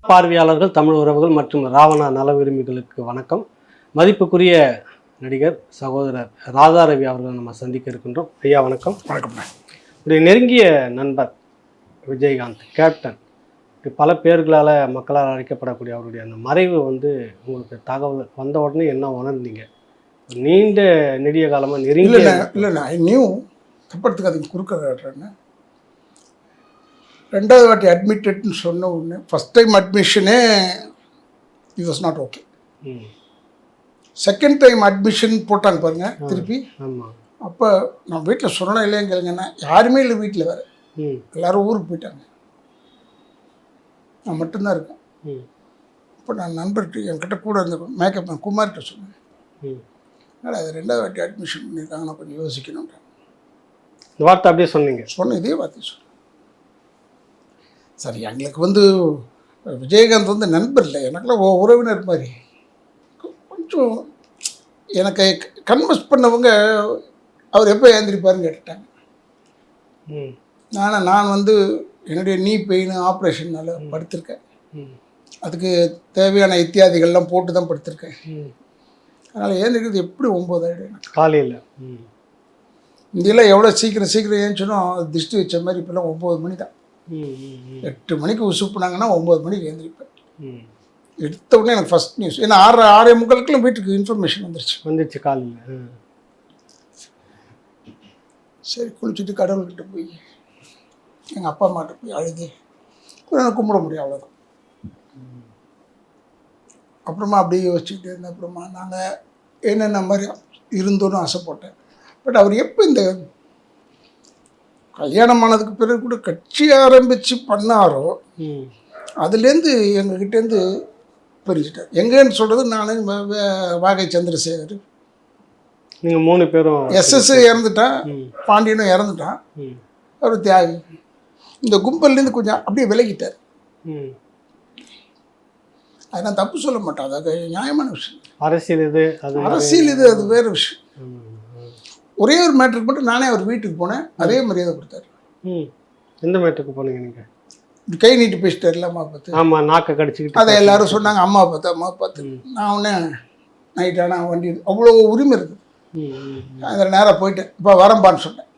பார்வையாளர்கள், தமிழ் உறவுகள் மற்றும் ராவணா நல விரும்பிகளுக்கு வணக்கம். மதிப்புக்குரிய நடிகர் சகோதரர் ராதா ரவி அவர்களை நம்ம சந்திக்க இருக்கின்றோம். ஐயா வணக்கம். வணக்கம். இப்படி நெருங்கிய நண்பர் விஜயகாந்த் கேப்டன், இப்படி பல பேர்களால் மக்களால் அழைக்கப்படக்கூடிய அவருடைய அந்த மறைவு உங்களுக்கு தகவல் வந்த உடனே என்ன உணர்ந்தீங்க? நீண்ட நெடிய காலமாக நெருங்கிய இல்லை நியூ தப்படுத்துக்கு அதுக்கு குறுக்க ரெண்டாவது வாட்டி அட்மிட்டட்னு சொன்ன உடனே ஃபஸ்ட் டைம் அட்மிஷனே it was not okay. Second time admission போட்டாங்க பாருங்க திருப்பி. அப்போ நான் வீட்டில் சொன்னேன் இல்லைன்னு கேளுங்கன்னா, யாருமே இல்லை வீட்டில் வேறு, எல்லோரும் ஊருக்கு போயிட்டாங்க, நான் மட்டும்தான் இருக்கேன். இப்போ நான் நண்பர்கிட்ட என்கிட்ட கூட இருந்த மேக்கப் குமார்கிட்ட சொன்னேன், அதனால் அது ரெண்டாவது வாட்டி அட்மிஷன் பண்ணியிருக்காங்க, நான் கொஞ்சம் யோசிக்கணுன்ற வார்த்தை அப்படியே சொன்னேன். இதே வார்த்தை சொன்னேன். சரி, எங்களுக்கு விஜயகாந்த் நண்பர் இல்லை, எனக்குலாம் உறவினர் மாதிரி. கொஞ்சம் எனக்கு கன்வென்ஸ் பண்ணவங்க அவர் எப்போ ஏந்திரிப்பாருன்னு கேட்டுட்டாங்க. நான் என்னுடைய நீ பெயின் ஆப்ரேஷன்னால படுத்திருக்கேன், அதுக்கு தேவையான இத்தியாதிகள்லாம் போட்டு தான் படுத்திருக்கேன். அதனால் ஏந்திரிக்கிறது எப்படி 9 ஆகிடும் காலையில். இந்தியெல்லாம் எவ்வளோ சீக்கிரம் ஏந்திச்சோன்னா திருஷ்டி வச்ச மாதிரி. இப்போல்லாம் 9 மணி தான். 8 மணிக்கு உசுப்புனாங்கன்னா 9 மணிக்கு எழுந்திரிப்பேன். எடுத்த உடனே எனக்கு ஃபஸ்ட் நியூஸ், ஏன்னா 6:45 வீட்டுக்கு இன்ஃபர்மேஷன் வந்துருச்சு காலையில். சரி, குளிச்சுட்டு கடவுள்கிட்ட போய் எங்கள் அப்பா அம்மாட்ட போய் அழுது கும்பிட முடியும், அவ்வளோதான். அப்புறமா அப்படியே யோசிச்சுக்கிட்டே இருந்தேன். அப்புறமா நாங்கள் என்னென்ன மாதிரி இருந்தோன்னு ஆசைப்பட்டேன். பட் அவர் எப்போ இந்த கல்யாணம் ஆனதுக்கு பிறகு கூட கட்சி ஆரம்பித்து பண்ணாரோ, அதுலேருந்து எங்ககிட்டேருந்து பிரிச்சுட்டார். எங்கேன்னு சொல்கிறது, நான் வாகை சந்திரசேகர், நீங்கள் 3 பேரும், எஸ்எஸ் இறந்துட்டான், பாண்டியனும் இறந்துட்டான், அவர் தியாகி. இந்த கும்பல்லேருந்து கொஞ்சம் அப்படியே விலகிட்டார். அது நான் தப்பு சொல்ல மாட்டேன், அது நியாயமான விஷயம். அரசியல் இது அது வேறு விஷயம். ஒரே ஒரு மேட்ருக்கு மட்டும் நானே அவர் வீட்டுக்கு போனேன், அதே மரியாதை கொடுத்தாரு. எந்த மேட்ருக்கு போனீங்க நீங்கள்? கை நீட்டு பேசிட்டார் இல்லை, அம்மா பார்த்து. ஆமாம், நாக்கை கடிச்சிக்கிட்டு. அதை எல்லாரும் சொன்னாங்க, அம்மா பார்த்து. நான் உடனே நைட்டான வண்டி அவ்வளோ உரிமை இருக்குது, அதில் நேராக போயிட்டேன். இப்போ வரம்பான்னு சொன்னேன்,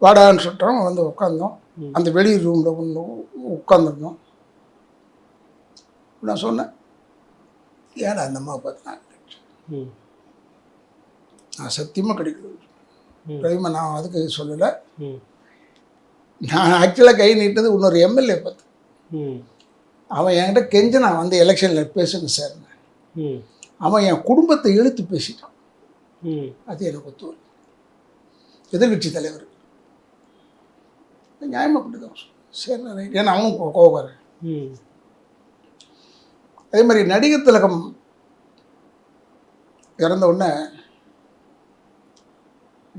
வாடான்னு சொல்லிட்டோம். உட்காந்தோம், அந்த வெளி ரூமில் ஒன்று உட்காந்துருந்தோம். நான் சொன்னேன், ஏன்னா அந்த அம்மா பார்த்து நான் சத்தியமாக கிடைக்கிறது ரவிமா, நான் அதுக்கு சொல்லலை. நான் ஆக்சுவலாக கை நீட்டது இன்னொரு எம்எல்ஏ பார்த்து. அவன் என்கிட்ட கெஞ்ச நான் எலெக்ஷனில் பேசுங்க சார், அவன் என் குடும்பத்தை இழுத்து பேசிட்டான். அது எனக்கு ஒத்து எதிர்கட்சி தலைவர் நியாயமாக கொடுத்தான். சரி, ஏன்னா அவனும் கோவக்காரன். அதே மாதிரி நடிகர் திலகம் இறந்த உடனே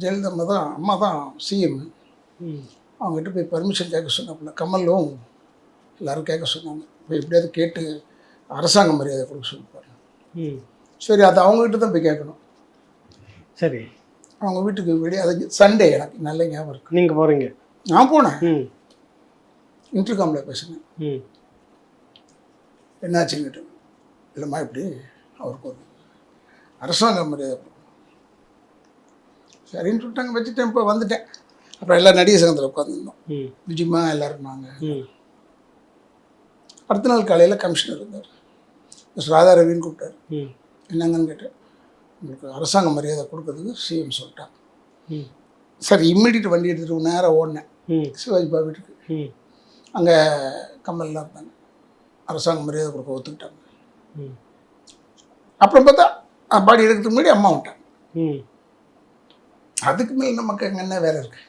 ஜெயலலிதா அம்மா தான் சிஎம், அவங்ககிட்ட போய் பர்மிஷன் கேட்க சொன்னாப்புல. கமலும் எல்லோரும் கேட்க சொன்னாங்க, இப்போ எப்படியாவது கேட்டு அரசாங்க மரியாதை கொடுக்க சொல்லிப்பாரு. சரி, அது அவங்ககிட்ட தான் போய் கேட்கணும். சரி, அவங்க வீட்டுக்கு வெளியே, அது சண்டே, எனக்கு நல்ல ஞாபகம் இருக்குது. நீங்கள் போகிறீங்க? நான் போனேன், இன்டர்காமில் பேசினேன். என்னாச்சுங்கிட்டு, இல்லைம்மா இப்படி அவருக்கு ஒரு அரசாங்க மரியாதை சரின்னு சொல்லிட்டாங்க, வச்சுட்டேன். இப்போ வந்துட்டேன். அப்புறம் எல்லாம் நடிகர் சங்கத்தில் உட்காந்துருந்தோம், விஜயமா எல்லோரும். நாங்கள் அடுத்த நாள் காலையில் கமிஷனர் இருந்தார், மிஸ்டர் ராதா ரவின்னு கூப்பிட்டார். என்னங்கன்னு கேட்டேன், உங்களுக்கு அரசாங்க மரியாதை கொடுக்கறதுக்கு சிஎம் சொல்லிட்டாங்க. சரி, இம்மிடியட் வண்டி எடுத்துகிட்டு நேராக ஓடினேன் சிவாஜி பாபா வீட்டுக்கு. அங்கே கமல்லாம் இருந்தாங்க, அரசாங்க மரியாதை கொடுக்க ஒத்துக்கிட்டாங்க. அப்புறம் பார்த்தா பாடி எடுக்கிறதுக்கு முன்னாடி அம்மா விட்டாங்க. அதுக்கு மேலே நமக்கு அங்கே என்ன வேலை இருக்கு?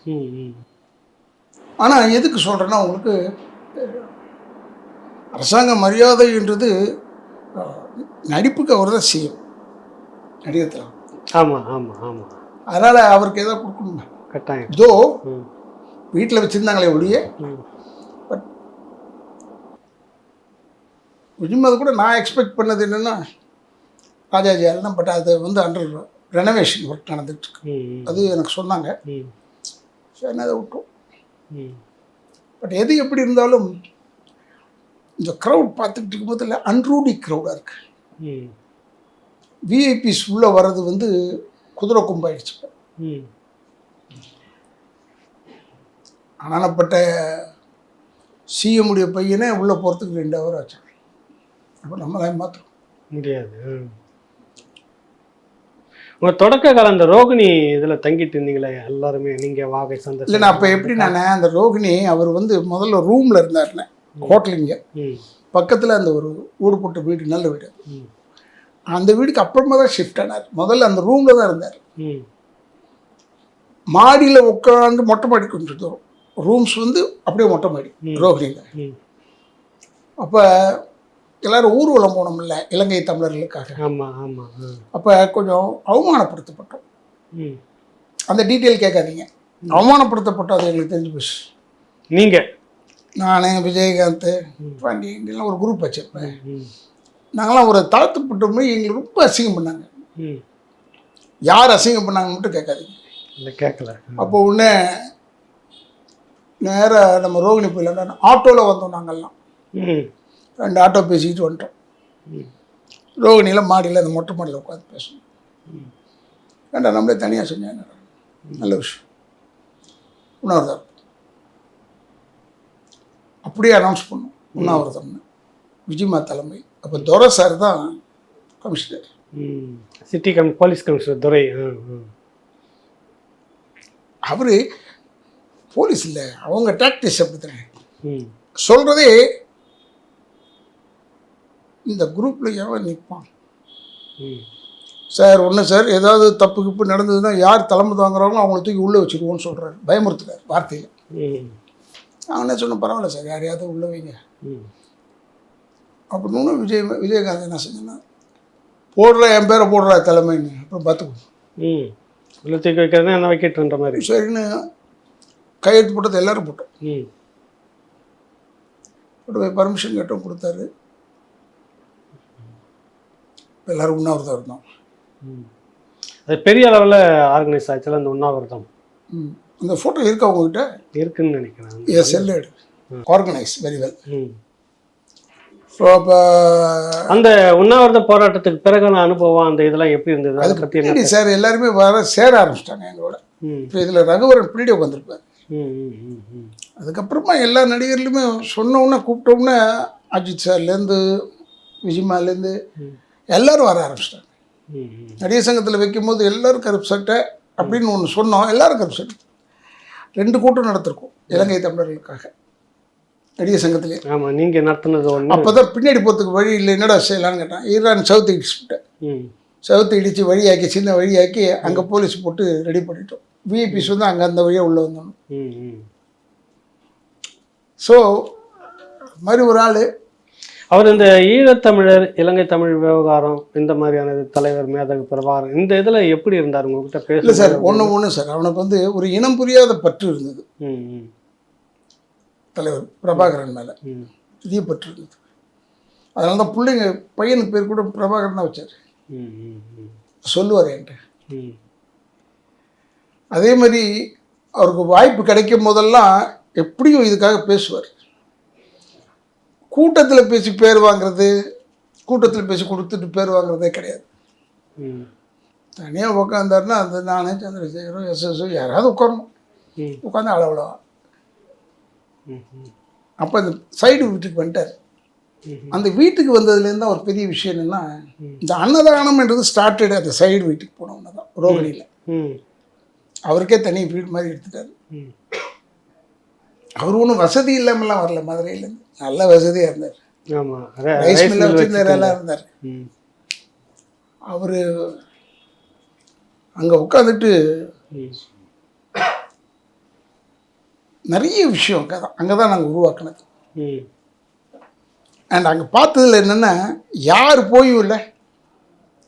ஆனால் எதுக்கு சொல்கிறேன்னா, உங்களுக்கு அரசாங்க மரியாதைன்றது நடிப்புக்கு அவர் தான் செய்யும், நடிகத்தில். ஆமாம் ஆமாம் ஆமாம். அதனால் அவருக்கு எதாவது கொடுக்கணுங்க கட்டாயம். இதோ வீட்டில் வச்சுருந்தாங்களே ஒழிய. பட் விஜயமாது கூட நான் எக்ஸ்பெக்ட் பண்ணது என்னென்னா ராஜாஜி எல்லாம். பட் அது அண்டர் ரெனோவேஷன் ஒர்க் நடந்துகிட்ருக்கு, அது எனக்கு சொன்னாங்க. சரி, அதை விட்டோம். பட் எது எப்படி இருந்தாலும் இந்த க்ரௌட் பார்த்துக்கிட்டு இருக்கும்போது இல்லை அன்ரூடி க்ரௌடாக இருக்குது. ம் விஐபிஸ் உள்ளே வர்றது வந்து குதிரை கொம்பாயிடுச்சு. ம் அனானப்பட்ட சிஎம்முடைய பையனே உள்ளே போகிறதுக்கு 2 ஹவர் ஆச்சு. அப்போ நம்மளாம் மாத்திரம் முடியாது. உங்கள் தொடக்க காலம் அந்த ரோகிணி இதில் தங்கிட்டு இருந்தீங்களே எல்லாருமே, நீங்கள் வாகை சந்தை? இல்லை, நான் அப்போ எப்படி அந்த ரோகிணி அவர் வந்து முதல்ல ரூமில் இருந்தாருண்ணே, ஹோட்டலுங்க பக்கத்தில் அந்த ஒரு வீடு போட்ட வீடு, நல்ல வீடு. அந்த வீடுக்கு அப்புறமா தான் ஷிஃப்ட் ஆனார். முதல்ல அந்த ரூமில் தான் இருந்தார். மாடியில் உட்காந்து மொட்டை மாடி கொஞ்சம் தூரம், ரூம்ஸ் வந்து அப்படியே மொட்டை மாடி ரோகிணியில். அப்போ எல்லோரும் ஊர்வலம் போனோம்ல இலங்கை தமிழர்களுக்காக. ஆமாம் ஆமாம். அப்போ கொஞ்சம் அவமானப்படுத்தப்பட்டோம். அந்த டீட்டெயில் கேட்காதீங்க. அவமானப்படுத்தப்பட்டோம், அது எங்களுக்கு தெரிஞ்சு போச்சு. நீங்கள் நான் விஜயகாந்த் பாண்டியங்கெல்லாம் ஒரு குரூப் வச்சுருப்பேன். நாங்களாம் ஒரு தாழ்த்தப்பட்டோமே, எங்களுக்கு ரொம்ப அசிங்கம் பண்ணாங்க. யார் அசிங்கம் பண்ணாங்கன்னு மட்டும் கேட்காதீங்க. இல்லை கேட்கல. அப்போ உடனே நேராக நம்ம ரோகிணி போயிடலாம். ஆட்டோவில் வந்தோம் நாங்கள்லாம், 2 ஆட்டோ பேசிக்கிட்டு வந்துட்டோம். ரோகிணியில் மாடியில் அந்த மொட்டை மாடியில் உட்காந்து பேசணும். வேண்டாம், நம்மளே தனியாக செஞ்சேன், நல்ல விஷயம். உண்ணாவிரதம் அப்படியே அனௌன்ஸ் பண்ணோம், உண்ணாவிரதம்னு. விஜயமா தலைமை. அப்போ துரை சார் தான் கமிஷனர், சிட்டி போலீஸ் கமிஷனர் துரை. அவர் போலீஸ் இல்லை, அவங்க டாக்டிஸ் அப்படி தானே சொல்கிறதே. இந்த குரூப்பில் எவன் நிற்பான் சார்? ஒன்று சார், ஏதாவது தப்பு கிப்பு நடந்ததுன்னா யார் தலைமை தாங்குறாங்களோ அவங்கள தூக்கி உள்ளே வச்சுருவோன்னு சொல்கிறாரு, பயமுறுத்துறாரு வார்த்தையில். அவன் என்ன சொன்ன, பரவாயில்ல சார், யாரையாவது உள்ளே வைங்க அப்படின்னு. விஜயகாந்த் என்ன செஞ்சேன்னா, போடுற என் பேரை போடுறா தலைமைன்னு, அப்புறம் பார்த்துக்கணும் உள்ள தூக்கி வைக்கிறதுனா என்ன வைக்கட்டுன்ற மாதிரி சரின்னு கையெழுத்து போட்டது எல்லோரும் போட்டோம். போட்டு போய் பர்மிஷன் கேட்டோம், கொடுத்தாரு. எல்லோரும் உண்ணாவிரதம் இருந்தோம். அது பெரிய அளவில் ஆர்கனைஸ் ஆச்சுல அந்த உண்ணாவிரதம். அந்த ஃபோட்டோ இருக்கு அவங்ககிட்ட? இருக்குன்னு நினைக்கிறேன். எஸ், செல்லு ஆர்கனைஸ் வெரி வெல். ஸோ அப்போ அந்த உண்ணாவிரத போராட்டத்துக்கு பிறகான அனுபவம் அந்த இதெல்லாம் எப்படி இருந்தது? அதை பற்றி என்ன சார், எல்லாருமே வர சேர ஆரம்பிச்சிட்டாங்க எங்களோட. இப்போ இதில் ரகுவரன் பின்னாடி உட்காந்துருப்பார். அதுக்கப்புறமா எல்லா நடிகர்லையுமே சொன்னோன்னே கூப்பிட்டோம்னா அஜித் சார்லேருந்து விஜயமாலேருந்து எல்லோரும் வர ஆரம்பிச்சிட்டாங்க. நடிகர் சங்கத்தில் வைக்கும்போது எல்லோரும் கருப்பு சட்டை அப்படின்னு ஒன்று சொன்னோம், எல்லோரும் கருப்பு சட்டை. 2 கூட்டம் நடத்திருக்கோம் இலங்கை தமிழர்களுக்காக நடிகர் சங்கத்திலே. ஆமாம், நீங்கள் நடத்துனது ஒன்று. அப்போ தான் பின்னாடி போகிறதுக்கு வழி இல்லை, என்னடா செய்யலான்னு கேட்டான். ஈரான் சவுத்து இடிச்சுட்டேன், சவுத்து இடித்து வழியாக்கி, சின்ன வழியாக்கி அங்கே போலீஸ் போட்டு ரெடி பண்ணிட்டோம். விஐபிஸ் வந்து அங்கே அந்த வழியாக உள்ளே வந்தோம். ஸோ மாதிரி ஒரு ஆள் அவர். இந்த ஈழத்தமிழர் இலங்கை தமிழ் விவகாரம் இந்த மாதிரியான தலைவர் மேதகு பிரபாகரன் இந்த இதில் எப்படி இருந்தார் உங்ககிட்ட பேச? இல்லை சார், ஒன்று சார், அவனுக்கு வந்து ஒரு இனம் புரியாத பற்று இருந்தது தலைவர் பிரபாகரன் மேலே, இதே பற்று இருந்தது. அதனால தான் பிள்ளைங்க பையனுக்கு பேர் கூட பிரபாகரன் தான் வச்சார், சொல்லுவார் என்கிட்ட. அதே மாதிரி அவருக்கு வாய்ப்பு கிடைக்கும் போதெல்லாம் எப்படியும் இதுக்காக பேசுவார். கூட்டத்தில் பேசி பேர் வாங்குறது, கூட்டத்தில் பேசி கொடுத்துட்டு பேர் வாங்குறதே கிடையாது. தனியாக உட்காந்தாருன்னா அந்த நானே சந்திரசேகரோ எஸ்எஸ்ஓ யாராவது உட்காரணும், உட்காந்து அளவலா. அப்போ அந்த சைடு வீட்டுக்கு வந்துட்டார். அந்த வீட்டுக்கு வந்ததுலேருந்து தான் ஒரு பெரிய விஷயம் என்னென்னா, இந்த அன்னதானம்ன்றது ஸ்டார்டட் அந்த சைடு வீட்டுக்கு போனவங்க தான் ரோகிணியில். அவருக்கே தனி வீடு மாதிரி எடுத்துட்டார். அவர் ஒன்றும் வசதி இல்லாமலாம் வரல, மதுரையிலேருந்து நல்ல வசதியாக இருந்தார். ரைஸ் மில்ல வச்சுருந்தார், எல்லாம் இருந்தார். அவர் அங்கே உட்காந்துட்டு நிறைய விஷயம் அங்கே தான் நாங்கள் உருவாக்கினது. அண்ட் அங்கே பார்த்ததில் என்னென்னா, யார் போயும் இல்லை,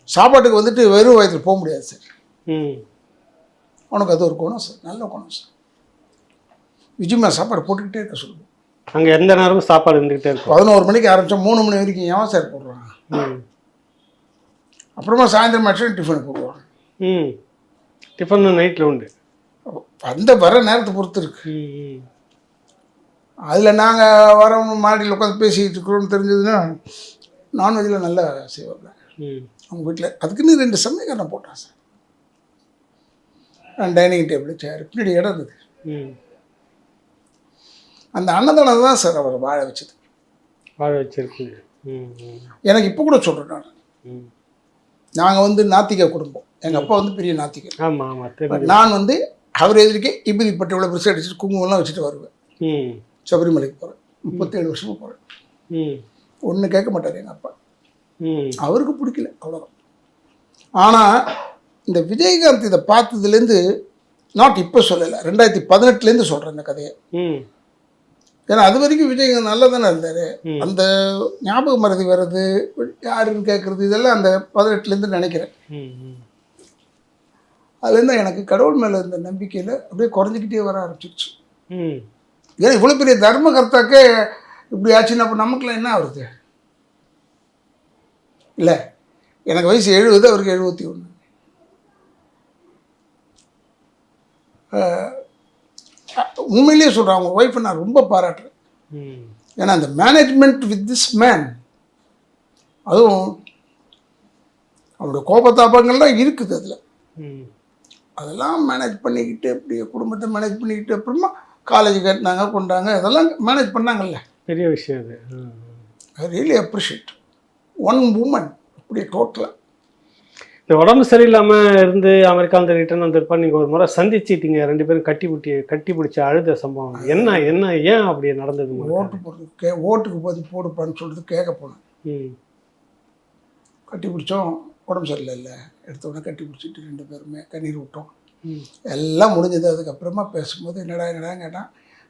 சாப்பாட்டுக்கு வந்துட்டு வெறும் வயதில் போக முடியாது சார். உனக்கு அது ஒரு குணம் சார், நல்ல குணம் சார். விஜயமா சாப்பாடு போட்டுக்கிட்டே இருக்க சொல்லுவோம். அங்கே எந்த நேரமும் சாப்பாடு இருந்துக்கிட்டே இருக்கும். 11 மணிக்கு ஆரம்பித்தா 3 மணி வரைக்கும் ஏன் சார் போடுறாங்க. அப்புறமா சாயந்தரம் ஆச்சு டிஃபன் போடுவாங்க. டிஃபன் நைட்டில் உண்டு, அந்த வர நேரத்தை பொறுத்து இருக்கு. அதில் நாங்கள் வரவங்க மாடியில் உட்காந்து பேசிக்கிட்டு இருக்கிறோம்னு தெரிஞ்சதுன்னா நான்வெஜ்ஜில் நல்லா செய்வாங்க அவங்க வீட்டில். அதுக்குன்னு 2 சமயக்காரன் போட்டான் சார். டைனிங் டேபிள் சேர் பின்னாடி இடம் இருக்குது. அந்த அன்னதானம் தான் சார் அவரை வாழ வச்சது. வாழ வச்சிருக்கு. எனக்கு இப்போ கூட சொல்கிறேன், நாங்கள் வந்து நாத்திக குடும்பம். எங்கள் அப்பா வந்து பெரிய நாத்திகர். ஆமாம் ஆமாம். நான் வந்து அவர் எதிர்க்கே இப்படி இவ்வளோ பெருசாக அடிச்சுட்டு குங்குமம்லாம் வச்சுட்டு வருவேன். சபரிமலைக்கு போகிறேன், 37 வருஷமாக போகிறேன். ஒன்றும் கேட்க மாட்டார் எங்கள் அப்பா. அவருக்கு பிடிக்கல, அவ்வளோதான். ஆனால் இந்த விஜயகாந்த் இதை பார்த்ததுலேருந்து, நாட் இப்போ சொல்லலை, 2018 சொல்கிறேன் இந்த கதையை. ஏன்னா அது வரைக்கும் விஜயகாந்த் நல்லா தானே இருந்தார். அந்த ஞாபக மறதி வர்றது, யாருன்னு கேட்குறது, இதெல்லாம் அந்த 18 நினைக்கிறேன். அதுலேருந்து எனக்கு கடவுள் மேலே இருந்த நம்பிக்கையில் அப்படியே குறைஞ்சிக்கிட்டே வர ஆரம்பிச்சிருச்சு. ஏன்னா இவ்வளோ பெரிய தர்ம கர்த்தாக்கே இப்படி ஆச்சுன்னா அப்போ நமக்குலாம் என்ன ஆகுது? இல்லை, எனக்கு வயசு 70, அவருக்கு 71. உண்மையிலேயே சொல்கிறேன், அவங்க ஒய்ஃபை நான் ரொம்ப பாராட்டுறேன். ஏன்னா அந்த மேனேஜ்மெண்ட் வித் திஸ் மேன், அதுவும் அவருடைய கோபத்தாபங்கள்லாம் இருக்குது அதில். அதெல்லாம் மேனேஜ் பண்ணிக்கிட்டு அப்படியே குடும்பத்தை மேனேஜ் பண்ணிக்கிட்டு அப்புறமா காலேஜ் கட்டினாங்க, கொண்டாங்க, அதெல்லாம் மேனேஜ் பண்ணாங்கல்ல, பெரிய விஷயம் அது. I really appreciate one woman. அப்படியே டோட்டலாக இந்த உடம்பு சரியில்லாமல் இருந்து அமெரிக்காவில் ரிட்டர்ன் வந்திருப்பா. நீங்கள் ஒரு முறை சந்திச்சிட்டீங்க, 2 பேரும் கட்டி பிடிச்சி அழுத சம்பவம் என்ன ஏன் அப்படி நடந்தது? ஓட்டு போடுறது, ஓட்டுக்கு போது போடுப்பான்னு சொல்லிட்டு கேட்க போனேன். கட்டி பிடிச்சோம், உடம்பு சரியில்லை, எடுத்த உடனே கட்டி பிடிச்சிட்டு 2 பேருமே கண்ணீர் விட்டோம். எல்லாம் முடிஞ்சது. அதுக்கப்புறமா பேசும்போது என்னடா கேட்டான்.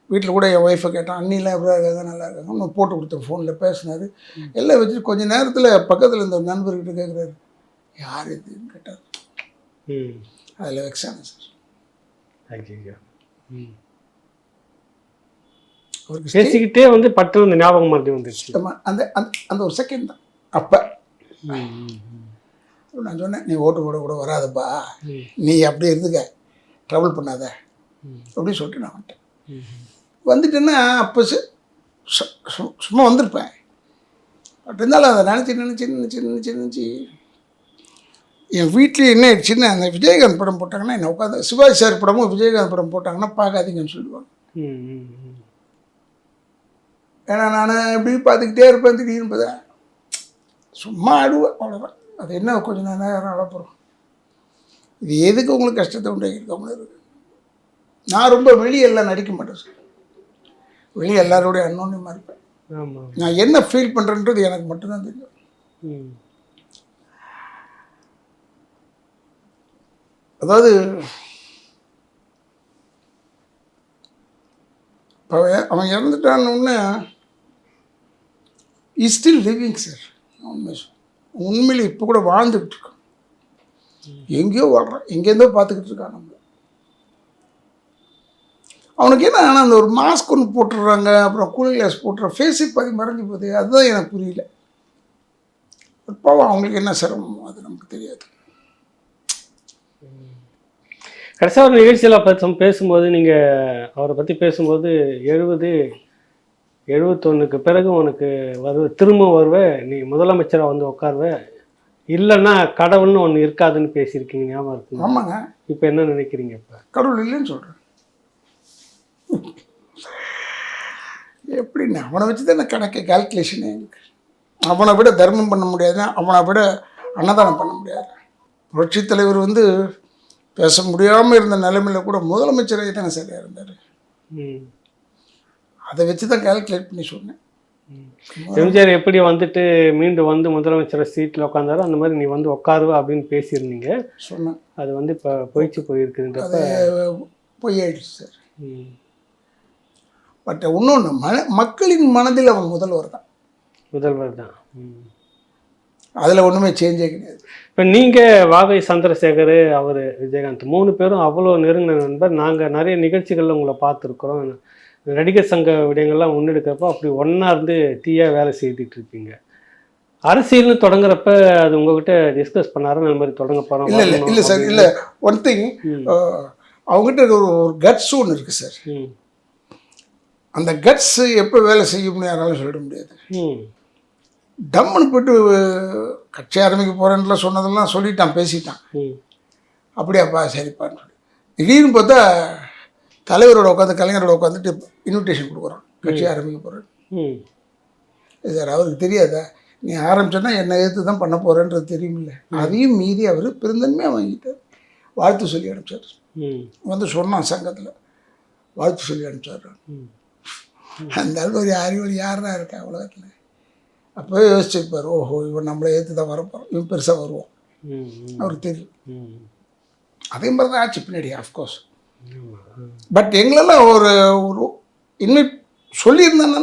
வீட்டில் கூட என் ஒய்ஃபை கேட்டான், அண்ணிலாம் எப்படி இருக்காங்க, நல்லா இருக்காங்க. இன்னும் போட்டு கொடுத்தேன், ஃபோனில் பேசினார். எல்லாம் வச்சுட்டு கொஞ்சம் நேரத்தில் பக்கத்தில் இருந்த ஒரு நண்பர்கிட்ட கேட்குறாரு, யார் இதுன்னு கேட்டார். அதில் வெக்ஸான சார். அவருக்கு பேசிக்கிட்டே வந்து பட்டு வந்து ஞாபகம் மாதிரி வந்துருச்சு. அந்த அந்த ஒரு செகண்ட் தான். அப்போ நான் சொன்னேன், நீ ஓட்டு போட கூட வராதப்பா, நீ அப்படியே இருந்துக்க, ட்ரபிள் பண்ணாத அப்படின்னு சொல்லிட்டு நான் வந்துட்டேன். வந்துட்டேன்னா அப்போ சும்மா வந்திருப்பேன். பட் இருந்தாலும் அதை நினச்சி என் வீட்லேயே என்ன ஆயிடுச்சுன்னா, அந்த விஜயகாந்த் படம் போட்டாங்கன்னா என்னை உட்காந்து, சிவாஜி சார் படமும் விஜயகாந்த் படம் போட்டாங்கன்னா பார்க்காதீங்கன்னு சொல்லுவாங்க. ஏன்னா நான் எப்படி பார்த்துக்கிட்டே இருப்பேன். திடீர்னு பார்த்தா சும்மா ஆடுவேன், அவ்வளோதான். அது என்ன கொஞ்சம் நேரம் அழப்போகிறோம். இது எதுக்கு உங்களுக்கு கஷ்டத்தை உண்டாக்கிருக்கோம்னு இருக்கு. நான் ரொம்ப வெளியெல்லாம் நடிக்க மாட்டேன் சார். வெளியே எல்லாரோடைய அன்னோன்யமாக இருப்பேன். நான் என்ன ஃபீல் பண்ணுறேன்றது எனக்கு மட்டும்தான் தெரியும். அதாவது இப்போ அவன் இறந்துட்டான்னு இஸ் ஸ்டில் லிவிங் சார். உண்மையில இப்போ கூட வாழ்ந்துக்கிட்டு இருக்கான். எங்கேயோ வாழ்கிறான், எங்கேருந்தோ பார்த்துக்கிட்டு இருக்கான். நம்ம அவனுக்கு என்ன, ஆனால் அந்த ஒரு மாஸ்க் ஒன்று போட்டுடுறாங்க, அப்புறம் கூலிங் கிளாஸ் போட்டுற, ஃபேஸே பாதி மறைஞ்சு போகுது. அதுதான் எனக்கு புரியல. பாவம், அவங்களுக்கு என்ன சிரமம் அது நமக்கு தெரியாது. கடைசியாக ஒரு நிகழ்ச்சியில் பேசும்போது நீங்கள் அவரை பற்றி பேசும்போது 71க்கு பிறகு உனக்கு திரும்ப வருவேன், நீ முதலமைச்சராக வந்து உட்காருவேன், இல்லைன்னா கடவுள்னு ஒன்று இருக்காதுன்னு பேசியிருக்கீங்க, ஞாபகம் இருக்கு? ஆமாங்க. இப்போ என்ன நினைக்கிறீங்க? இப்போ கடவுள் இல்லைன்னு சொல்கிறேன். எப்படின்னா அவனை வச்சு தான் கணக்கு கால்குலேஷனு. அவனை விட தர்மம் பண்ண முடியாது, அவனை விட அன்னதானம் பண்ண முடியாது. புரட்சித் தலைவர் வந்து பேச முடியாமல் இருந்த நிலைமையில் கூட முதலமைச்சராக தானே சரியாக இருந்தார். அதை வச்சு தான் கால்குலேட் பண்ணி சொன்னேன். எம்ஜிஆர் எப்படி வந்துட்டு மீண்டும் வந்து முதலமைச்சர் சீட்டில் உட்காந்தாரோ அந்த மாதிரி நீ வந்து உட்காருவ அப்படின்னு பேசியிருந்தீங்க. சொன்னேன். அது வந்து இப்போ போயிருக்குதுன்றப்ப பொய்யாயிடுச்சு சார். பட் இன்னொன்று, மக்களின் மனதில் அவன் முதல்வர் தான். அதில் ஒன்றுமே சேஞ்சே கிடையாது. இப்போ நீங்கள் வாகை சந்திரசேகர், அவர் விஜயகாந்த் 3 பேரும் அவ்வளோ நெருங்கின நண்பர். நாங்கள் நிறைய நிகழ்ச்சிகளில் உங்களை பார்த்துருக்குறோம். நடிகர் சங்க விடயங்கள்லாம் முன்னெடுக்கிறப்போ அப்படி ஒன்றா இருந்து தீயாக வேலை செய்துட்டு இருப்பீங்க. அரசியல்னு தொடங்குறப்ப அது உங்ககிட்ட டிஸ்கஸ் பண்ணாருன்னு அந்த மாதிரி தொடங்க போகிறோம்? இல்லை சார், இல்லை. ஒன் திங், அவங்ககிட்ட ஒரு கட்ஸ் ஒன்று இருக்குது சார். அந்த கட்ஸ் எப்போ வேலை செய்யும்னு யாராலும் சொல்லிட முடியாது. ம் டம்முன்னு போய்ட்டு கட்சி ஆரம்பிக்க போகிறேன்லாம் சொன்னதெல்லாம் சொல்லிட்டான், பேசிட்டான். ம் அப்படியாப்பா சரிப்பான்னு சொல்லி திடீர்னு பார்த்தா தலைவரோட உட்காந்து கலைஞரோட உட்காந்துட்டு இன்விடேஷன் கொடுக்குறான், கட்சி ஆரம்பிக்க போகிறேன். ம் சார் அவருக்கு தெரியாதா, நீ ஆரம்பிச்சோன்னா என்னை எதிர்த்து தான் பண்ண போகிறேன்றது தெரியுமில்ல. அதையும் மீறி அவர் பெருந்தன்மையாக வாங்கிட்டார். வாழ்த்து சொல்லி அனுப்பிச்சார். வந்து சொன்னான் சங்கத்தில், வாழ்த்து சொல்லி அனுப்பிச்சார். அந்த அளவு ஒரு அறிவொழி யாரா இருக்கா உலகத்தில்? அப்போவே யோசிச்சிருப்பார், ஓஹோ இவன் நம்மளை ஏற்று தான் வரப்போகிறோம், இவன் பெருசாக வருவோம், அவருக்கு தெரியும். அதே மாதிரி தான் ஆச்சு பின்னாடி ஆஃப்கோர்ஸ். பட் எங்களெல்லாம் ஒரு ஒரு இன்வைட் சொல்லியிருந்தேன்னா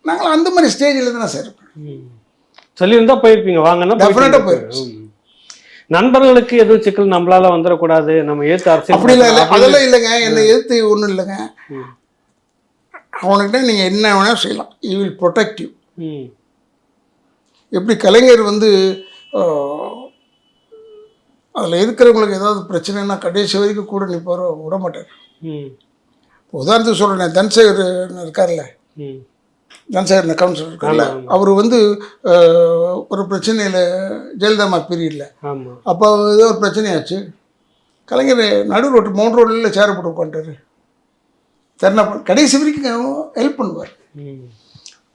நாங்களும் அந்த மாதிரி ஸ்டேஜில் தானே சார் சொல்லியிருந்தா போயிருப்பீங்க, வாங்கன்னா டெஃபினட்டாக போயிருப்போம். நண்பர்களுக்கு எதுவும் சிக்கல் நம்மளால வந்துடக்கூடாது, நம்ம ஏற்று அரசியல் அப்படிலாம் இல்லை, அதெல்லாம் இல்லைங்க. என்னை எதிர்த்து ஒன்றும் இல்லைங்க. அவனுக்கிட்ட நீங்கள் என்ன வேணால் செய்யலாம், யூ வில் ப்ரொடெக்ட் யூ. எப்படி கலைஞர் வந்து அதில் இருக்கிறவங்களுக்கு ஏதாவது பிரச்சனைனா கடைசி வரைக்கும் கூட நிற்பாரோ, விட மாட்டார். உதாரணத்துக்கு சொல்கிறேன், தன்சேகர் இருக்கார்ல, தன்சேகர் கவுன்சிலர் இருக்கார்ல, அவர் வந்து ஒரு பிரச்சனையில் ஜெயலலிதா பீரியடில் அப்போ ஏதோ ஒரு பிரச்சனையாச்சு, கலைஞர் நடு ரோட்டு மவுண்ட் ரோடில் சேர போட்டு உட்காந்துட்டார். தர்ணா கடைசி வரைக்கும் ஹெல்ப் பண்ணுவார்.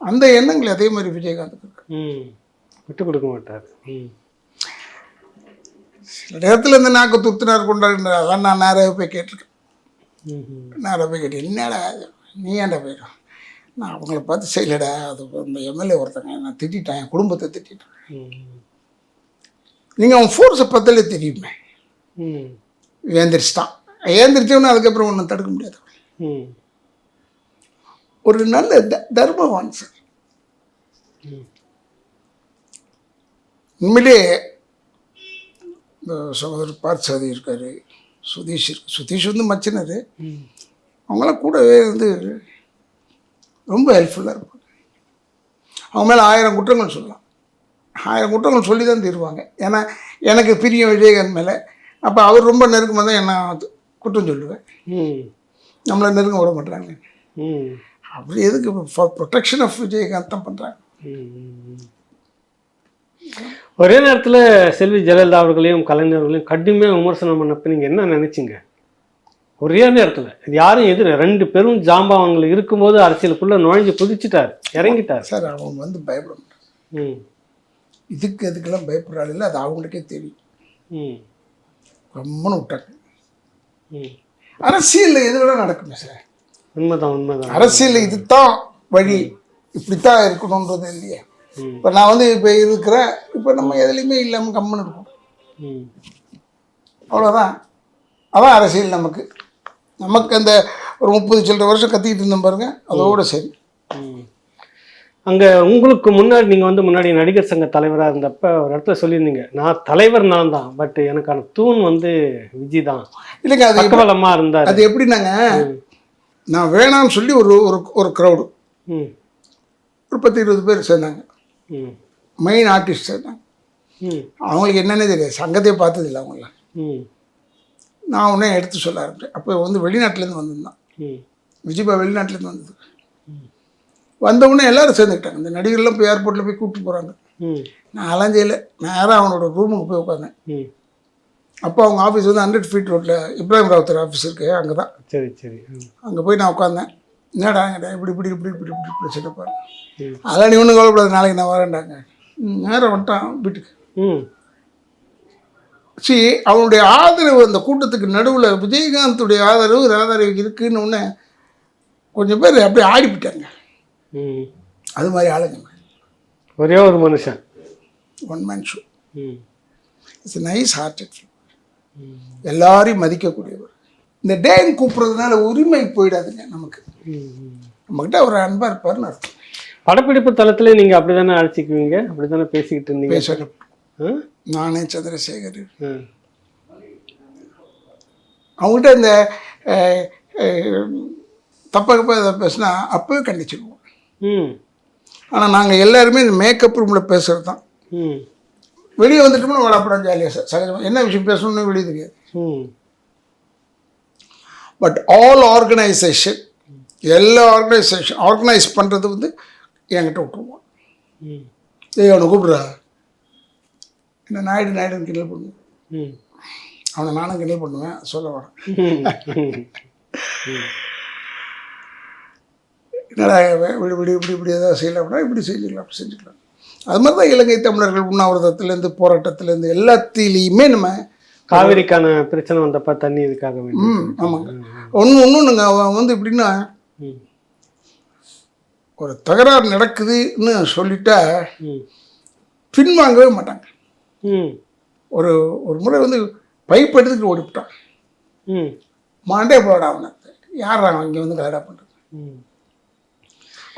அந்த எண்ணங்கள் அதே மாதிரி விஜயகாந்த் விட்டு கொடுக்க மாட்டார். சில நேரத்தில் இந்த நாக்கு துத்துனார் கொண்டாடுறார். அதான் நான் நேராக போய் கேட்டிருக்கேன். நேராக போய் கேட்டேன், என்னடா நீ ஏன்டா போயிடும், நான் அவங்கள பார்த்து செய்யலடா, அது இந்த எம்எல்ஏ ஒருத்தங்க நான் திட்டான், என் குடும்பத்தை திட்டான். நீங்கள் அவன் ஃபோர்ஸை பத்தலே தெரியுமே. ஏந்திரிச்சிட்டான், ஏந்திரிச்சவனு அதுக்கப்புறம் ஒன்றும் தடுக்க முடியாது. ஒரு நல்ல தர்மவான் சார். உண்மையிலே இந்த சகோதரர் பார்த்தசாதி இருக்கார், சுதீஷ் இருக்கு. சுதீஷ் வந்து மச்சினர், அவங்களாம் கூடவே வந்து ரொம்ப ஹெல்ப்ஃபுல்லாக இருப்பாங்க. அவங்க மேலே 1000 குற்றங்கள் சொல்லலாம், 1000 குற்றங்கள் சொல்லி தான் தீருவாங்க. ஏன்னா எனக்கு பிரியம் விஜயகாந்த் மேலே. அப்போ அவர் ரொம்ப நெருக்கமாக தான் என்ன குற்றம் சொல்லுவேன், நம்மளை நெருங்க விட மாட்டாங்க. அப்படி எதுக்கு ஃபார் ப்ரொடெக்ஷன் ஆஃப் விஜயகாந்த் தான் பண்ணுறாங்க. ஒரே நேரத்தில் செல்வி ஜெயலலிதா அவர்களையும் கலைஞர்களையும் கடுமையாக விமர்சனம் பண்ணப்ப நீங்கள் என்ன நினைச்சிங்க? ஒரே நேரத்தில் இது யாரும் எதிர 2 பெரும் ஜாம்பவன்கள் இருக்கும்போது அரசியலுக்குள்ளே நுழைஞ்சு குதிச்சுட்டார், இறங்கிட்டார். சார் அவங்க வந்து பயப்பட மாட்டாங்க. இதுக்கெல்லாம் பயப்படுறாள் இல்லை, அது அவங்களுக்கே தெரியும். ரொம்பன்னு விட்டாங்க. அரசியலில் எது வேணால் நடக்குமே சார். உண்மைதான். அரசியலில் இதுதான் வழி, இப்படித்தான் இருக்கணுன்றது இல்லையே. இப்போ நான் வந்து இப்போ இருக்கிறேன், இப்போ நம்ம எதுலேயுமே இல்லாமல் கம்முன்னு இருக்கும், அவ்வளோதான். அதான் அரசியல். நமக்கு அந்த ஒரு 30 சில்லற வருஷம் கத்திக்கிட்டு இருந்தோம் பாருங்க, அதோட சரி. அங்கே உங்களுக்கு முன்னாடி நீங்கள் வந்து முன்னாடி நடிகர் சங்க தலைவராக இருந்தப்ப ஒரு இடத்துல சொல்லியிருந்தீங்க, நான் தலைவர் நான் தான், பட் எனக்கான தூண் வந்து விஜய் தான். இல்லைங்க, அது பக்கபலமாக இருந்தார். அது எப்படின்னாங்க, நான் வேணான்னு சொல்லி ஒரு க்ரௌடு ஒரு 10-20 பேர் சேர்ந்தாங்க, மெயின் ஆர்டிஸ்ட் சேர்ந்தாங்க. அவங்களுக்கு என்னென்னே தெரியாது, சங்கத்தையே பார்த்ததில்லை அவங்கள. நான் உடனே எடுத்து சொல்ல ஆரம்பித்தேன். அப்போ வந்து வெளிநாட்டிலேருந்து வந்திருந்தான் விஜய்பா, வெளிநாட்டிலேருந்து வந்தது. வந்தவுடனே எல்லோரும் சேர்ந்துக்கிட்டாங்க. இந்த நடிகர்லாம் போய் ஏர்போர்ட்டில் போய் கூப்பிட்டு போகிறாங்க. நான் அலைஞ்சையில் நேராக அவனோட ரூமுக்கு போய் உட்காந்தேன். அப்போ அவங்க ஆஃபீஸ் வந்து 100 ஃபீட் ரோட்டில் இப்ராஹிம் ராவுத்தர் ஆஃபீஸ் இருக்குது, அங்கே தான். சரி. அங்கே போய் நான் உட்காந்தேன். என்னடா இப்படி பிரச்சனை பாருங்க. அதெல்லாம் நீ ஒன்றும் கவலைப்படாது, நாளைக்கு நான் வரேன்டாங்க. நேரம் வந்துட்டான் வீட்டுக்கு. அவனுடைய ஆதரவு அந்த கூட்டத்துக்கு நடுவில் விஜயகாந்துடைய ஆதரவு ராதாரவிக்கு இருக்குன்னு ஒன்று கொஞ்சம் பேர் அப்படியே ஆடிப்பிட்டாங்க. அது மாதிரி ஆளுங்க. ஒரே ஒரு மனுஷன், one man show. It's nice hearted, எல்லாரையும் மதிக்கக்கூடியவர். இந்த டேன்னு கூப்பிட்றதுனால உரிமை போயிடாதுங்க நமக்கு. நம்மக்கிட்ட ஒரு அன்பாக இருப்பார்னு அர்த்தம். படப்பிடிப்பு தளத்தில் நீங்கள் அப்படி தானே அழைச்சிக்குவீங்க, அப்படி தானே பேசிக்கிட்டு இருந்தீங்க? பேச நானே சந்திரசேகர் அவங்ககிட்ட இந்த தப்பாக எதாவது பேசினா அப்போவே கண்டிச்சிருவோம். ஆனால் நாங்கள் எல்லாருமே இந்த மேக்கப் ரூமில் பேசுகிறது தான். வெளியே வந்துட்டோம்னா வளப்படம் ஜாலியாக சார் சகஜமாக என்ன விஷயம் பேசணும்னு வெளியே தெரியாது. பட் ஆல் ஆர்கனைசேஷன் எல்லா ஆர்கனைஸ் பண்ணுறது வந்து என்கிட்ட விட்டுருவான். ஏய் அவனை கூப்பிட்றா, என்ன நாயுடுன்னு கிண்டல் பண்ணுவேன், அவனை நானும் கிண்டல் பண்ணுவேன், சொல்ல வரேன். என்னடா இப்படி ஏதாவது செய்யலாம் அப்படின்னா இப்படி செஞ்சுக்கலாம். அது மாதிரி தான் இலங்கை தமிழர்கள் உண்ணாவிரதத்துலேருந்து போராட்டத்துலேருந்து எல்லாத்திலையுமே நம்ம காவிரிக்கான பிரச்சனை வந்தப்ப தண்ணி இதுக்காக ஆமாங்க. ஒன்றுங்க அவன் வந்து எப்படின்னா ஒரு தகராறு நடக்குதுன்னு சொல்லிட்டா பின்வாங்கவே மாட்டாங்க. ஒரு ஒரு முறை வந்து பைப் எடுத்துக்கிட்டு ஓடிவிட்டான், மாண்டே போடா அவனை, யார் அவன் இங்கே வந்து கலடா பண்ணுறது.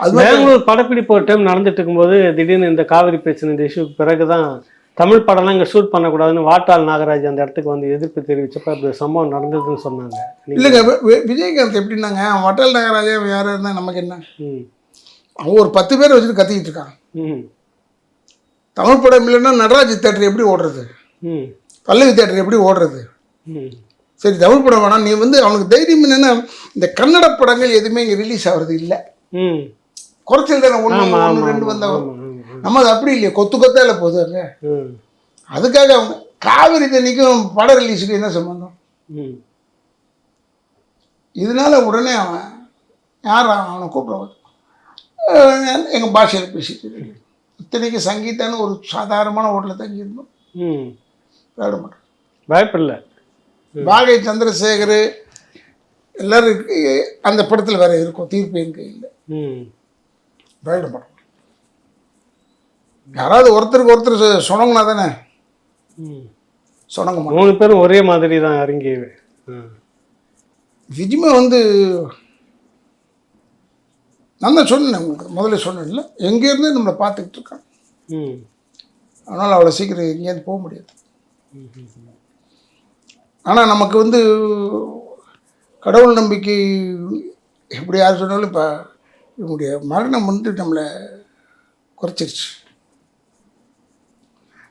அது பெங்களூர் படப்பிடிப்பு ஒரு டைம் நடந்துட்டு இருக்கும்போது திடீர்னு இந்த காவிரி பிரச்சனை இந்த இஷ்யூக்கு பிறகுதான் தமிழ் படம்லாம் இங்கே ஷூட் பண்ணக்கூடாதுன்னு வாட்டாள் நாகராஜ் அந்த இடத்துக்கு வந்து எதிர்ப்பு தெரிவிச்சப்ப இப்படி சம்பவம் நடந்ததுன்னு சொன்னாங்க. இல்லைங்க, விஜயகாந்த் எப்படின்னாங்க, வாட்டாள் நாகராஜா யாராக இருந்தால் நமக்கு என்ன, அவன் ஒரு 10 பேரை வச்சுட்டு கத்திக்கிட்டு இருக்கான். தமிழ் படம் இல்லைன்னா நடராஜ் தேட்டர் எப்படி ஓடுறது, பல்லவி தேட்டர் எப்படி ஓடுறது? சரி தமிழ் படம் வேணாம், நீ வந்து அவனுக்கு தைரியம் என்னென்னா இந்த கன்னட படங்கள் எதுவுமே இங்கே ரிலீஸ் ஆகிறது இல்லை, குறைச்சல் தானே, 1 2 வந்தவன். நம்ம அது அப்படி இல்லையா, கொத்தா இல்லை போகுது அங்கே. அதுக்காக அவங்க காவிரி தண்ணிக்கும் பட ரிலீஸுக்கு என்ன சம்பந்தம்? இதனால உடனே அவன் யார் அவனை கூப்பிடுவான், எங்கள் பாஷையில் பேசிட்டு இத்தனைக்கு சங்கீதான்னு ஒரு சாதாரணமான ஹோட்டலில் தங்கியிருந்தோம், விளையாட மாட்டோம், பயப்படல. பாகை சந்திரசேகர் எல்லாரும் அந்த படத்தில் வேற இருக்கும், தீர்ப்பு என் கையில், விளையாட மாட்டோம். யாராவது ஒருத்தருக்கு சொன்னோம்னா தானே சொன்னங்க. 3 பேரும் ஒரே மாதிரி தான் இறங்கி. விஜிமா வந்து நான் தான் சொன்னேன் உங்களுக்கு முதல்ல சொன்னேன்ல, எங்கேருந்தே நம்மளை பார்த்துக்கிட்டு இருக்காங்க. அதனால் அவ்வளோ சீக்கிரம் எங்கேயாவது போக முடியாது. ஆனால் நமக்கு வந்து கடவுள் நம்பிக்கை எப்படி யார் சொன்னாலும் இப்போ இவங்களுடைய மரணம் வந்து நம்மளை குறைச்சிருச்சு.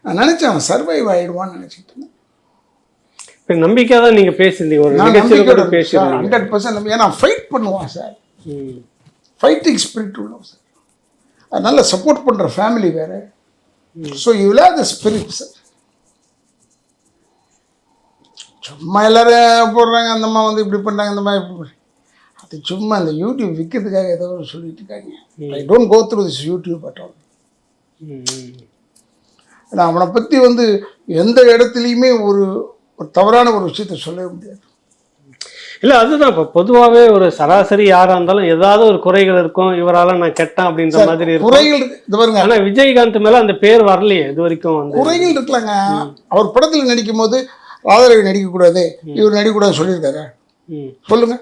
நான் நினச்சேன் அவன் சர்வைவ் ஆகிடுவான்னு நினச்சிட்டு இருந்தேன். இப்போ நம்பிக்கை தான் நீங்கள் பேசியிருந்தீங்க, ஒரு நம்பிக்கையோட பேசுகிறேன் 100% நம்பி. ஏன்னா ஃபைட் பண்ணுவான் சார், ஃபைட்டிங் ஸ்பிரிட் உள்ளவன் சார், அதனால சப்போர்ட் பண்ணுற ஃபேமிலி வேறு. So you have the spirit sir. சும்மா எல்லாரும் போடுறாங்க, அந்த அம்மா வந்து இப்படி பண்ணுறாங்க, அந்த மாதிரி இப்படி, அது சும்மா இந்த யூடியூப் விற்கிறதுக்காக ஏதோ சொல்லிட்டு இருக்காங்க. I don't go through this YouTube at all. ஏன்னா அவனை பற்றி வந்து எந்த இடத்துலையுமே ஒரு தவறான ஒரு விஷயத்த சொல்லவே முடியாது. இல்லை அதுதான் இப்போ பொதுவாகவே ஒரு சராசரி யாராக இருந்தாலும் ஏதாவது ஒரு குறைகள் இருக்கும், இவரால் நான் கெட்டேன் அப்படின்ற மாதிரி குறைகள் இது பாருங்க. ஆனால் விஜயகாந்த் மேலே அந்த பேர் வரலையே இது வரைக்கும். வந்து குறைகள் இருக்கலாங்க. அவர் படத்தில் நடிக்கும் போது ராதாரவி நடிக்கக்கூடாது, இவர் நடிக்கக்கூடாது சொல்லியிருக்காரு, சொல்லுங்க.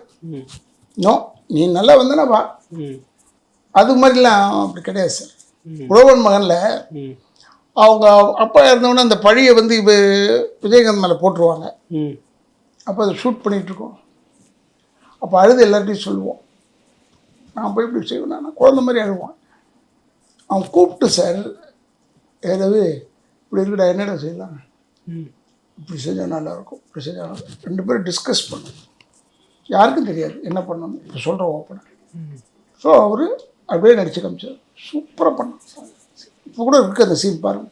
நோ, நீ நல்லா வந்தனா வா, அது மாதிரிலாம் அப்படி கிடையாது சார். உழவன் மகனில் அவங்க அப்பா இருந்தவொடனே அந்த பழியை வந்து இப்போ விஜயகாந்த் மேலே போட்டுருவாங்க. அப்போ அதை ஷூட் பண்ணிகிட்ருக்கோம். அப்போ அழுது எல்லார்ட்டையும் சொல்லுவோம், நான் போய் இப்படி செய்வேன், நான் குழந்த மாதிரி அழுவான். அவன் கூப்பிட்டு சார் ஏதாவது இப்படி இருக்குடா, என்னடா செய்யலாம், இப்படி செஞ்சால் நல்லாயிருக்கும், இப்படி செஞ்சால் 2 பேரும் டிஸ்கஸ் பண்ணோம். யாருக்கும் தெரியாது என்ன பண்ணணும், இப்போ சொல்கிற ஓப்பனாக. ஸோ அவர் அப்படியே நடிச்சு காமிச்சார், சூப்பராக பண்ணான். இப்போ கூட இருக்குது அந்த சீன் பாருங்க.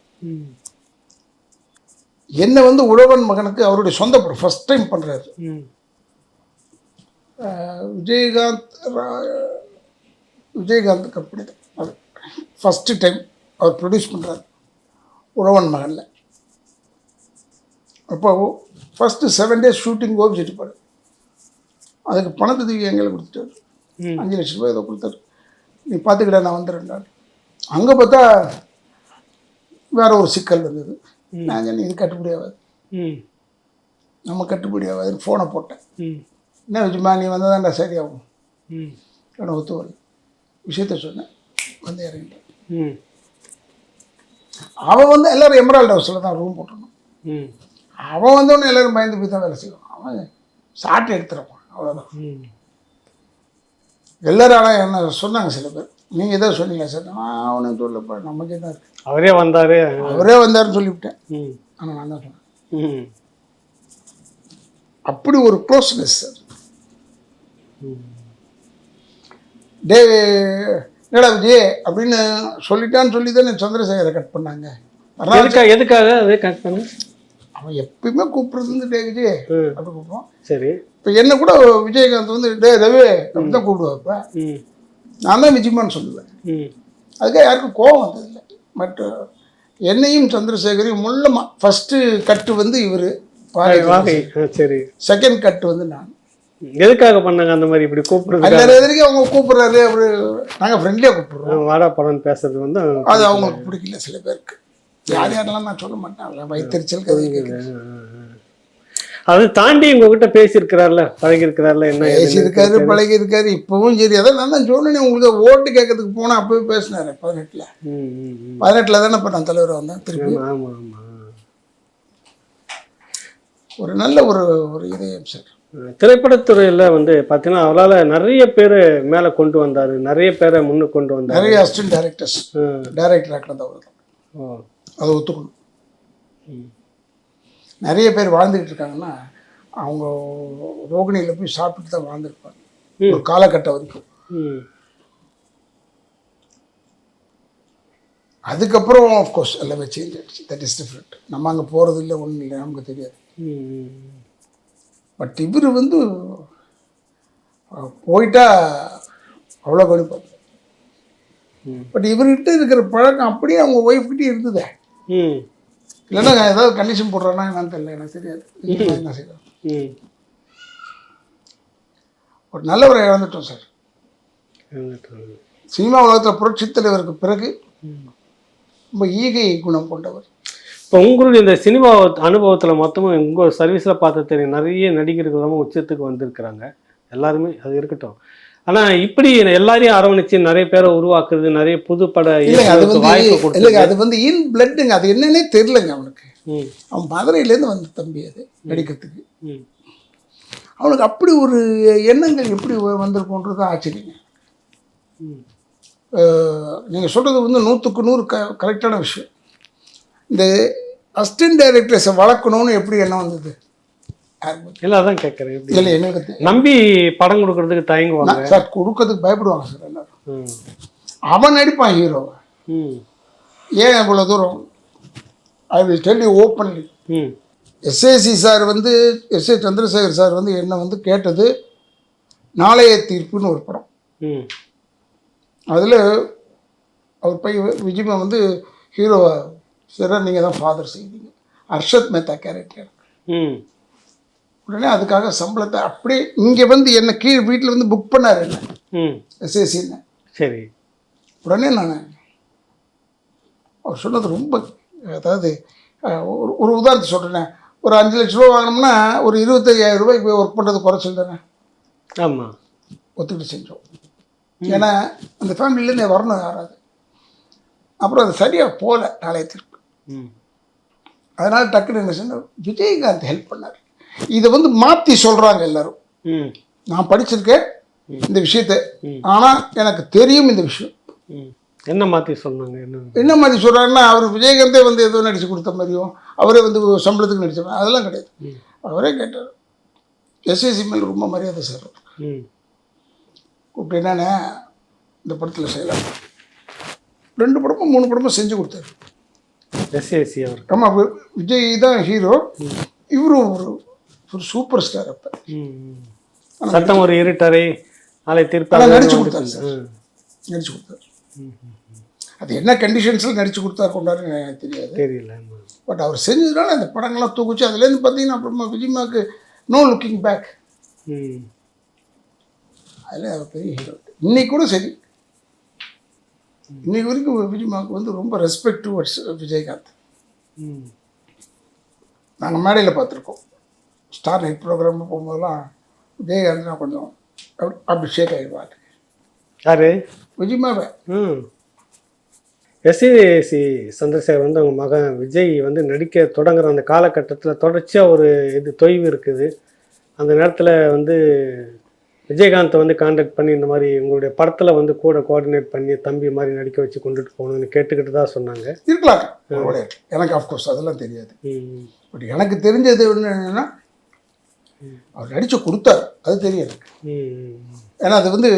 என்னை வந்து உழவன் மகனுக்கு அவருடைய சொந்த படம் ஃபஸ்ட் டைம் பண்ணுறாரு விஜயகாந்த் கம்பெனி தான் அது ஃபஸ்ட்டு டைம் அவர் ப்ரொடியூஸ் பண்ணுறாரு உழவன் மகனில். அப்போ ஃபஸ்ட்டு 7 days ஷூட்டிங் ஓபிச்சிட்டுப்பார். அதுக்கு பணத்தை தூக்கி எங்களை கொடுத்துட்டாரு, 5 லட்ச ரூபாய் ஏதோ கொடுத்தாரு, நீ பார்த்துக்கிட்ட நான் வந்துடுறேன். அங்கே பார்த்தா வேற ஒரு சிக்கல் வந்தது. நான் சொன்னேன் இது கட்டுப்படி ஆகாது, நம்ம கட்டுப்படி ஆகாதுன்னு ஃபோனை போட்டேன். என்ன வச்சுமா நீ வந்தால் தான்டா சரியாகும், என்னை ஒத்து வரல, விஷயத்த சொன்னேன், வந்து இறங்கிட்டேன். அவன் வந்து எல்லோரும் எமரால்டு ஹவுஸில் தான் ரூம் போட்டுருணும். அவன் வந்தோடனே எல்லோரும் பயந்து போய் தான் வேலை செய்வான். அவன் சாட்டை எடுத்துருப்பான், அவ்வளோதான். எல்லோரும் ஆனால் என்ன சொன்னாங்க சில பேர், நீங்கள் எதாவது சொன்னீங்களா சார்? நான் அவனும் சொல்லப்பா, நமக்கே தான் இருக்கு, அவரே வந்தாருன்னு சொல்லிவிட்டேன். ஆனால் நான் தான் சொன்னேன். அப்படி ஒரு க்ளோஸ்னஸ் சார். டே என்னடா விஜய் அப்படின்னு சொல்லிட்டான்னு சொல்லி தானே சந்திரசேகரை கட் பண்ணாங்க. எதுக்காக அதே கட் பண்ண? அவன் எப்பயுமே கூப்பிடுறது வந்து டே விஜய் அப்படி கூப்பிடுவான். சரி. இப்போ என்ன கூட விஜயகாந்த் வந்து டே ரவி அப்படி தான் கூப்பிடுவேன். இப்போ நான் தான் விஜயமான்னு சொல்லுவேன். அதுக்காக யாருக்கும் கோபம் வந்ததில்லை. பட் என்னையும் சந்திரசேகரையும் முள்ளமா ஃபஸ்ட்டு கட்டு வந்து இவர் வாகை. சரி. செகண்ட் கட்டு வந்து நான். எதுக்காக பண்ணாங்க அந்த மாதிரி இப்படி கூப்பிடுறது? அந்த எதிரிக்கு அவங்க கூப்பிடுறாரு அப்படி நாங்கள் ஃப்ரெண்ட்லியாக கூப்பிடுறோம். வாடா படம்னு பேசுறது வந்து அது அவங்களுக்கு பிடிக்கல சில பேருக்கு. யார் யாரெல்லாம் நான் சொல்ல மாட்டேன். வயிற்றுச்சல் கதை கேட்குது. அது தாண்டி உங்ககிட்ட பேசியிருக்கிறார்ல, பழகிருக்கிறார்ல, என்ன பேசியிருக்காரு, பழகிருக்காரு. இப்பவும் சரி. அதான் நான் தான் சொன்னேன் உங்களுக்கு ஓட்டு கேட்கறதுக்கு போனால் அப்பவே பேசினாரு 18 தானே இப்போ நான் தலைவராக வந்தேன் திருப்பி. ஆமாம் ஆமாம். ஒரு நல்ல ஒரு இதயம் சார். திரைப்படத்துறையில் வந்து பார்த்தீங்கன்னா அவரால் நிறைய பேர் மேலே கொண்டு வந்தார், நிறைய பேரை முன்னுக்கு கொண்டு வந்தார். நிறைய அசிஸ்டன்ட் டைரக்டர் ஆக்கினது அவர் தான். அதை ஒத்துக்கணும். நிறைய பேர் வாழ்ந்துக்கிட்டு இருக்காங்கன்னா அவங்க ரோகிணியில் போய் சாப்பிட்டு தான் வாழ்ந்துருப்பாங்க ஒரு காலகட்டம் வரைக்கும். அதுக்கப்புறம் ஆஃப்கோர்ஸ் எல்லாமே சேஞ்ச் ஆகிடுச்சு. That is different. நம்ம அங்கே போகிறது இல்லை, ஒன்றும் இல்லை, நமக்கு தெரியாது. பட் இவர் வந்து போயிட்டா அவ்வளோ கணிப்பார். பட் இவர்கிட்ட இருக்கிற பழக்கம் அப்படியே அவங்க ஒய்ஃப்கிட்டே இருந்ததே. இல்லைன்னா ஏதாவது கண்டிஷன் போடுறான்னா என்னன்னு தெரியல, எனக்கு தெரியாது. என்ன செய்யலாம். ஒரு நல்லவரை இழந்துட்டோம் சார். சினிமா உலகத்தில் புரட்சித் தலைவருக்கு பிறகு ரொம்ப ஈகை குணம் கொண்டவர். இப்போ உங்களுடைய இந்த சினிமா அனுபவத்தில் மொத்தமாக உங்கள் சர்வீஸில் பார்த்து தெரியும் நிறைய நடிகர்கள் ரொம்ப உச்சத்துக்கு வந்திருக்கிறாங்க. எல்லாருமே அது இருக்கட்டும். ஆனால் இப்படி எல்லாரையும் அரவணைச்சு நிறைய பேரை உருவாக்குறது, நிறைய புது பட வாய்ப்பு கொடுத்து, அது வந்து இன் பிளட்டுங்க. அது என்னன்னே தெரிலங்க அவனுக்கு. அவன் மதுரையிலேருந்து வந்த தம்பி அது நடிக்கிறதுக்கு. அவனுக்கு அப்படி ஒரு எண்ணங்கள் எப்படி வந்திருக்கோன்றது ஆச்சரியங்க. நீங்கள் சொல்கிறது வந்து 100க்கு 100 கரெக்டான விஷயம். இந்த அசிஸ்டன்ட் டைரக்டர்ஸை வளர்க்கணும்னு எப்படி எண்ணம் வந்தது? இல்லை அதான் கேட்குறேன். இல்லை எனக்கு நம்பி படம் கொடுக்கறதுக்கு தயங்குவாங்க சார். கொடுக்கறதுக்கு பயப்படுவாங்க சார் எல்லாரும். அவன் நடிப்பான் ஹீரோவை. ஏன் இவ்வளோ தூரம்? I will tell you openly. SAC sir வந்து எஸ்ஏ சந்திரசேகர் சார் வந்து என்னை வந்து கேட்டது நாளைய தீர்ப்புன்னு ஒரு படம். அதில் அவர் பையன் விஜயமா வந்து ஹீரோவை சார் நீங்கள் தான் ஃபாதர் செய்வீங்க. அர்ஷத் மேத்தா கேரக்டர். உடனே அதுக்காக சம்பளத்தை அப்படியே இங்கே வந்து என்னை கீழ் வீட்டில் வந்து புக் பண்ணார் என்ன எஸ்ஏசின்னு. சரி. உடனே நான் அவர் சொன்னது ரொம்ப, அதாவது ஒரு உதாரணத்தை சொல்கிறேன். ஒரு 5 லட்ச ரூபா வாங்கினோம்னா ஒரு 25,000 ரூபாய்க்கு போய் ஒர்க் பண்ணுறது குறைச்சல் தானே. ஆமாம். ஒத்துக்கிட்டு செஞ்சோம். ஏன்னா அந்த ஃபேமிலியிலேருந்து வரணும் யாராவது. அப்புறம் அது சரியாக போகல நாளையத்திற்கு. அதனால் டக்குன்னு என்ன சொன்ன விஜயகாந்த் ஹெல்ப் பண்ணார். இதை வந்து மாற்றி சொல்கிறாங்க எல்லாரும். நான் படிச்சிருக்கேன் இந்த விஷயத்தை, ஆனால் எனக்கு தெரியும் இந்த விஷயம். என்ன மாற்றி சொன்னாங்க? என்ன மாற்றி சொல்கிறாருன்னா அவர் விஜயகாந்தே வந்து ஏதோ நடித்து கொடுத்த மாதிரியும் அவரே வந்து சம்பளத்துக்கு நடித்த அதெல்லாம் கிடையாது. அவரே கேட்டார். எஸ்ஏசி மேல் ரொம்ப மரியாதை சார். கூப்பிட்டு என்னென்ன இந்த படத்தில் செய்யலாம். 2 படமும் 3 படமும் செஞ்சு கொடுத்தாரு எஸ்ஏசி அவர். ஆமாம், விஜய் தான் ஹீரோ, இவரும் ஒரு சூப்பர் ஸ்டார். அப்போ சட்டம் ஒரு இருட்டறை நாளை தீர்ப்பு நடிச்சு கொடுத்தாரு சார். நடிச்சு கொடுத்தாரு. அது என்ன கண்டிஷன்ஸில் நடிச்சு கொடுத்தாரு கொண்டாருன்னு எனக்கு தெரியல. பட் அவர் செஞ்சதுனால அந்த படங்கள்லாம் தூக்குச்சு. அதுலேருந்து பார்த்தீங்கன்னா அப்புறமா விஜயமாவுக்கு நோ லுக்கிங் பேக். அதில் அவர் பெரிய ஹீரோ. இன்னைக்கு கூட சரி, இன்னைக்கு வரைக்கும் விஜயமாவுக்கு வந்து ரொம்ப ரெஸ்பெக்ட் டுவர்ட்ஸ் விஜயகாந்த். நாங்கள் மேடையில் பார்த்துருக்கோம். ஸ்டார் நைட் ப்ரோக்ராம் போகும்போதெல்லாம் விஜயகாந்த் நான் கொஞ்சம் அபிஷேக் ஆகிடுவார். யாரு? விஜயமாவே. எஸ்ஏசி சந்திரசேகர் வந்து அவங்க மகன் விஜய் வந்து நடிக்க தொடங்குற அந்த காலகட்டத்தில் தொடர்ச்சியாக ஒரு தொய்வு இருக்குது. அந்த நேரத்தில் வந்து விஜயகாந்தை வந்து கான்டாக்ட் பண்ணி இந்த மாதிரி உங்களுடைய படத்தில் வந்து கூட கோஆர்டினேட் பண்ணி தம்பி மாதிரி நடிக்க வச்சு கொண்டுட்டு போகணும்னு கேட்டுக்கிட்டு தான் சொன்னாங்க. இருக்கலாம். எனக்கு ஆஃப்கோர்ஸ் அதெல்லாம் தெரியாது. பட் எனக்கு தெரிஞ்சது என்னன்னா அவர் நடித்து கொடுத்தாரு, அது தெரியும் எனக்கு. ஏன்னா அது வந்து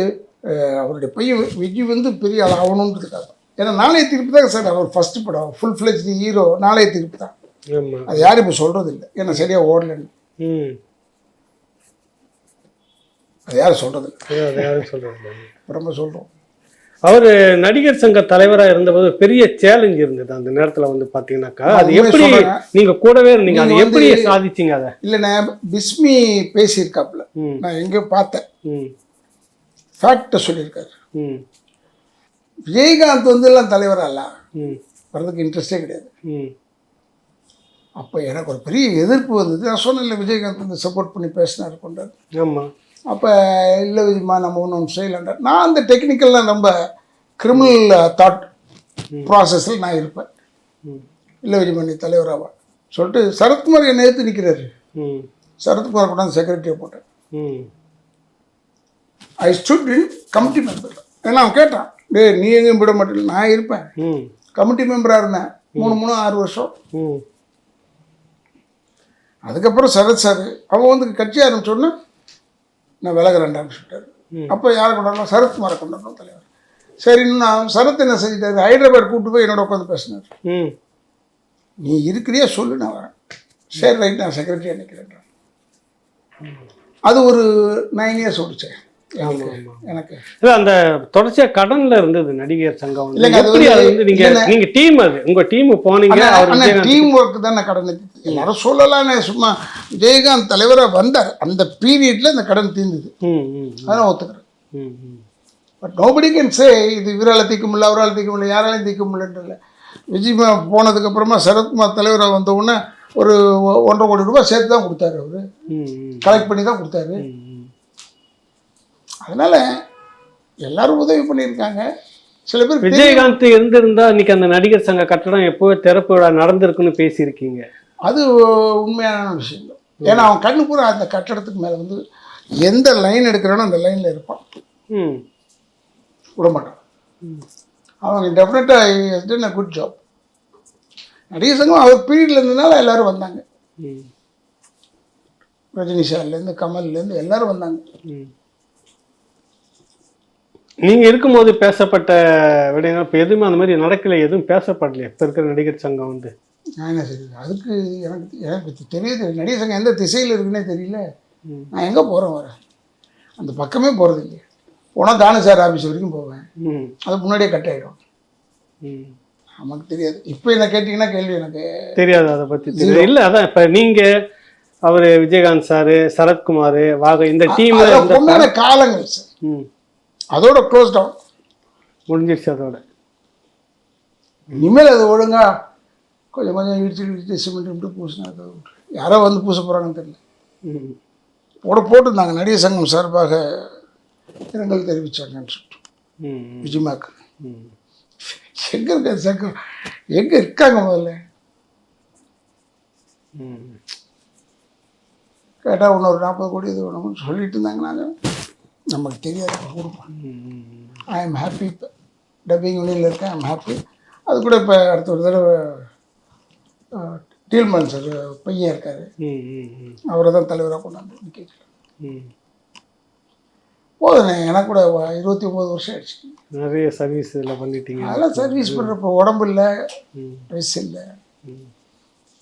அவருடைய பையன் விஜய் வந்து பெரிய ஆள் ஆகணுன்றதுக்காக. ஏன்னா நாளைய தீர்ப்பு தான் சார் அவர் ஃபஸ்ட்டு படம், ஃபுல் ஃப்ளெஜ் ஹீரோ நாளைய தீர்ப்பு தான். அது யாரும் இப்போ சொல்கிறது இல்லை, ஏன்னா சரியாக ஓடலன்னு. அது யாரும் சொல்கிறது இல்லை, ரொம்ப சொல்கிறோம். அவர் நடிகர் சங்க தலைவராக இருந்தபோது பெரிய சேலஞ்ச் இருந்தது அந்த நேரத்தில் வந்து பார்த்தீங்கன்னாக்கா, அது எப்படி நீங்கள் கூடவே இருந்தீங்க, அது எப்படி சாதிச்சிங்க அதை? இல்லை, நான் பிஸ்மி பேசியிருக்காப்புல, நான் எங்கேயோ பார்த்தேன், ஃபேக்டை சொல்லியிருக்காரு. விஜயகாந்த் வந்து எல்லாம் தலைவராக இல்லை, வர்றதுக்கு இன்ட்ரெஸ்டே கிடையாது. அப்போ எனக்கு ஒரு பெரிய எதிர்ப்பு வந்தது. நான் சொன்னேன் விஜயகாந்த் வந்து சப்போர்ட் பண்ணி பேசினார் கொண்டார். ஆமாம். அப்போ இல்லை விஜயமா நம்ம ஒன்று செய்யலான்டா. நான் அந்த டெக்னிக்கல்லாம் ரொம்ப கிரிமினல் தாட் ப்ராசஸில் நான் இருப்பேன். இல்லை விஜயமா நீ தலைவராவா சொல்லிட்டு சரத்குமார் என்னை எடுத்து நிற்கிறாரு. சரத்குமார் கூட அந்த செக்ரட்டரியை போட்டேன். ஐ ஸ்டுட் இன் கமிட்டி மெம்பர். ஏன்னா அவன் கேட்டான், டே நீ எங்கேயும் விட மாட்டேன், நான் இருப்பேன். கமிட்டி மெம்பராக இருந்தேன் 6 வருஷம். அதுக்கப்புறம் சரத் சார் அவன் வந்து கட்சி ஆரம்பிச்சோன்னா நான் விலகிறேன்டான்னு சொல்லிட்டாரு. அப்போ யாரை கொண்டாடணும்? சரத்குமாரை கொண்டாடணும் தலைவர். சரின்னு நான் சரத் என்ன செஞ்சுட்டாரு, ஹைதராபாத் கூப்பிட்டு போய் என்னோட உட்காந்து பேசினார். நீ இருக்கிறியா சொல்லு, நான் வரேன். சரி ரைட், நான் செக்ரட்டரியாக நிற்கிறேன். அது ஒரு 9 இயர்ஸ் ஓடிச்சேன் எனக்கு. அந்த தொடர்ச்சியா கடன்ல இருந்தது நடிகர் சங்கம். நீங்க டீம், அது உங்க டீம் போனீங்க, டீம் ஒர்க் தான் கடன். எல்லாரும் சொல்லலாம், சும்மா விஜயகாந்த் தலைவராக வந்தார் அந்த பீரியட்ல இந்த கடன் தீர்ந்தது, அதான் ஒத்துக்கிறேன். பட் நோபடி கேன் சே இது இவரால் தீர்க்க முடியல, அவரால் தீர்க்க முடியல, யாராலையும் தீர்க்க முடியல. விஜய் போனதுக்கு அப்புறமா சரத்குமார் தலைவராக வந்த உடனே ஒரு 1.5 கோடி ரூபாய் சேர்த்து தான் கொடுத்தாரு, அவரு கலெக்ட் பண்ணி தான் கொடுத்தாரு. அதனால எல்லாரும் உதவி பண்ணியிருக்காங்க. சில பேர் விஜயகாந்த் இருந்திருந்தா இன்னைக்கு அந்த நடிகர் சங்க கட்டடம் எப்போவே திறப்பு விழா நடந்திருக்குன்னு பேசியிருக்கீங்க. அது உண்மையான விஷயம். ஏன்னா அவன் கண்ணு பூரா அந்த கட்டடத்துக்கு மேலே வந்து எந்த லைன் எடுக்கிறானோ அந்த லைனில் இருப்பான், விட மாட்டான். அவங்க டெஃபினட்டாக குட் ஜாப். நடிகர் சங்கம் அவர் பீரியட்ல இருந்ததுனால எல்லாரும் வந்தாங்க. ரஜினி சார்லேருந்து கமல்லேருந்து எல்லாரும் வந்தாங்க. நீங்கள் இருக்கும்போது பேசப்பட்ட விடயங்கள் இப்போ எதுவுமே அந்த மாதிரி நடக்கலை, எதுவும் பேசப்படலையே இப்போ இருக்கிற நடிகர் சங்கம் வந்து? நான் என்ன சரி, அதுக்கு எனக்கு தெரியுது நடிகர் சங்கம் எந்த திசையில் இருக்குன்னே தெரியல. நான் எங்கே போகிறேன் வரேன், அந்த பக்கமே போகிறது இல்லையா. போனால் தானு சார் ஆஃபீஸ் வரைக்கும் போவேன், அது முன்னாடியே கட் ஆகிடும். நமக்கு தெரியாது. இப்போ என்ன கேட்டிங்கன்னா கேள்வி எனக்கு தெரியாது, அதை பற்றி தெரியாது. இல்லை அதான் இப்போ நீங்கள் அவர் விஜயகாந்த் சார், சரத்குமார், வாக இந்த டீமில் காலங்கள் சார் அதோட க்ளோஸ் டவுன் முடிஞ்சிருச்சு. அதோட இனிமேல் அது ஒழுங்கா கொஞ்சம் கொஞ்சம் இடிச்சு சிமெண்ட் பூசினா யாரோ வந்து பூச போகிறாங்கன்னு தெரியல. போட்டிருந்தாங்க நடிகர் சங்கம் சார்பாக இரங்கல் தெரிவித்தாங்கன்னு சொல்லிட்டு விஜயமாக்கு. எங்கே இருக்க சங்கம், எங்கே இருக்காங்க முதல்ல கேட்டால் இன்னொரு 40 கோடி இது வேணும்னு சொல்லிட்டு இருந்தாங்க. நாங்கள் நமக்கு தெரியாது கொடுப்போம். I am happy. இப்போ டப்பிங் யூனியனில் இருக்கேன், ஐ எம் ஹாப்பி. அது கூட இப்போ அடுத்த ஒரு தடவை டீல்மன் சார் பையன் இருக்கார், அவரை தான் தலைவராக கொண்டாந்து கேட்கல. போதுண்ணே, எனக்கு கூட 29 வருஷம் ஆயிடுச்சு. நிறைய சர்வீஸ் இதில் பண்ணிட்டீங்க. அதெல்லாம் சர்வீஸ் பண்ணுறப்போ உடம்பு இல்லை, வயசு இல்லை,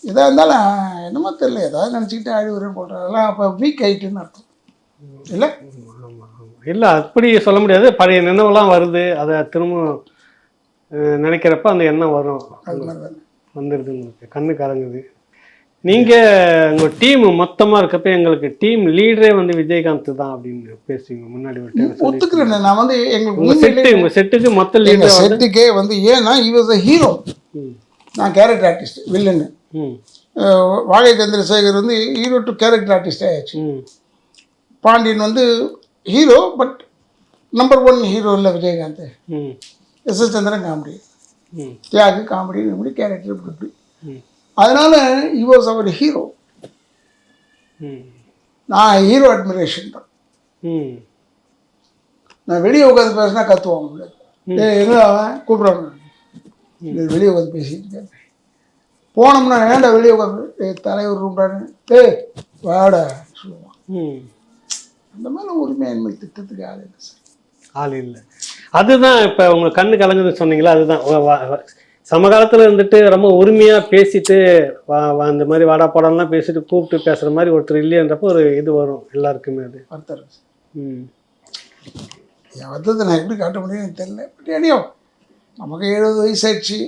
எதாக இருந்தாலும் என்னமோ தெரியல, ஏதாவது நினச்சிக்கிட்டு ஆடி வரேன்னு போடுறேன். அதெல்லாம் அப்போ வீக் ஆகிட்டுன்னு அர்த்தம் இல்லை. இல்லை அப்படி சொல்ல முடியாது, பழைய நினைவெல்லாம் வருது, அதை திரும்ப நினைக்கிறப்ப அந்த எண்ணம் வரும், வந்துடுது, உங்களுக்கு கண்ணு கலங்குது. நீங்கள் உங்கள் டீம் மொத்தமாக இருக்கப்ப எங்களுக்கு டீம் லீடரே வந்து விஜயகாந்த் தான் அப்படின்னு பேசுவீங்க முன்னாடி ஒரு ஒத்துக்கிறேன். நான் வந்து உங்கள் செட்டுக்கு மொத்த லீடர் செட்டுக்கே வந்து ஏன்னா he was a hero, நான் கேரக்டர் ஆர்டிஸ்ட் வில்லன்னு. வாகை சந்திரசேகர் வந்து ஹீரோ டு கேரக்டர் ஆர்டிஸ்ட் ஆயிடுச்சு. பாண்டியன் வந்து ஹீரோ, பட் நம்பர் 1 ஹீரோ இல்லை விஜயகாந்த். எஸ்.எஸ். சந்திரன் காமெடி, தியாகு காமெடி, இப்படி கேரக்டர் இப்படி. அதனால he was our ஹீரோ. நான் ஹீரோ அட்மிரேஷன் தான். நான் வெளியே உட்காந்து பேசினா கத்துவாங்க முடியாது. எங்கே அவன் கூப்பிடுவாங்க, வெளியே உட்காந்து பேசிட்டு இருக்கேன். போனோம்னா ஏன்டா வெளியே உட்காந்து தலைவர் ரூம்டான்னு வாடா சொல்லுவான். அந்த மாதிரி உரிமையின்மை திட்டத்துக்கு ஆள் இல்லை சார். ஆள் இல்லை. அதுதான் இப்போ உங்க கண்ணு கலங்குதுன்னு சொன்னீங்களா, அதுதான் சமகாலத்தில் இருந்துட்டு ரொம்ப உரிமையாக பேசிட்டு அந்த மாதிரி வாடா பாடம்லாம் பேசிட்டு கூப்பிட்டு பேசுகிற மாதிரி ஒருத்தர் இல்லையன்றப்போ ஒரு இது வரும் எல்லாருக்குமே. அது ஒருத்தர் ம் என் வந்தது நான் எப்படி காட்ட முடியும்னு எனக்கு தெரியல. பட் ஏனியோ நமக்கு 70 வயசு ஆயிடுச்சு.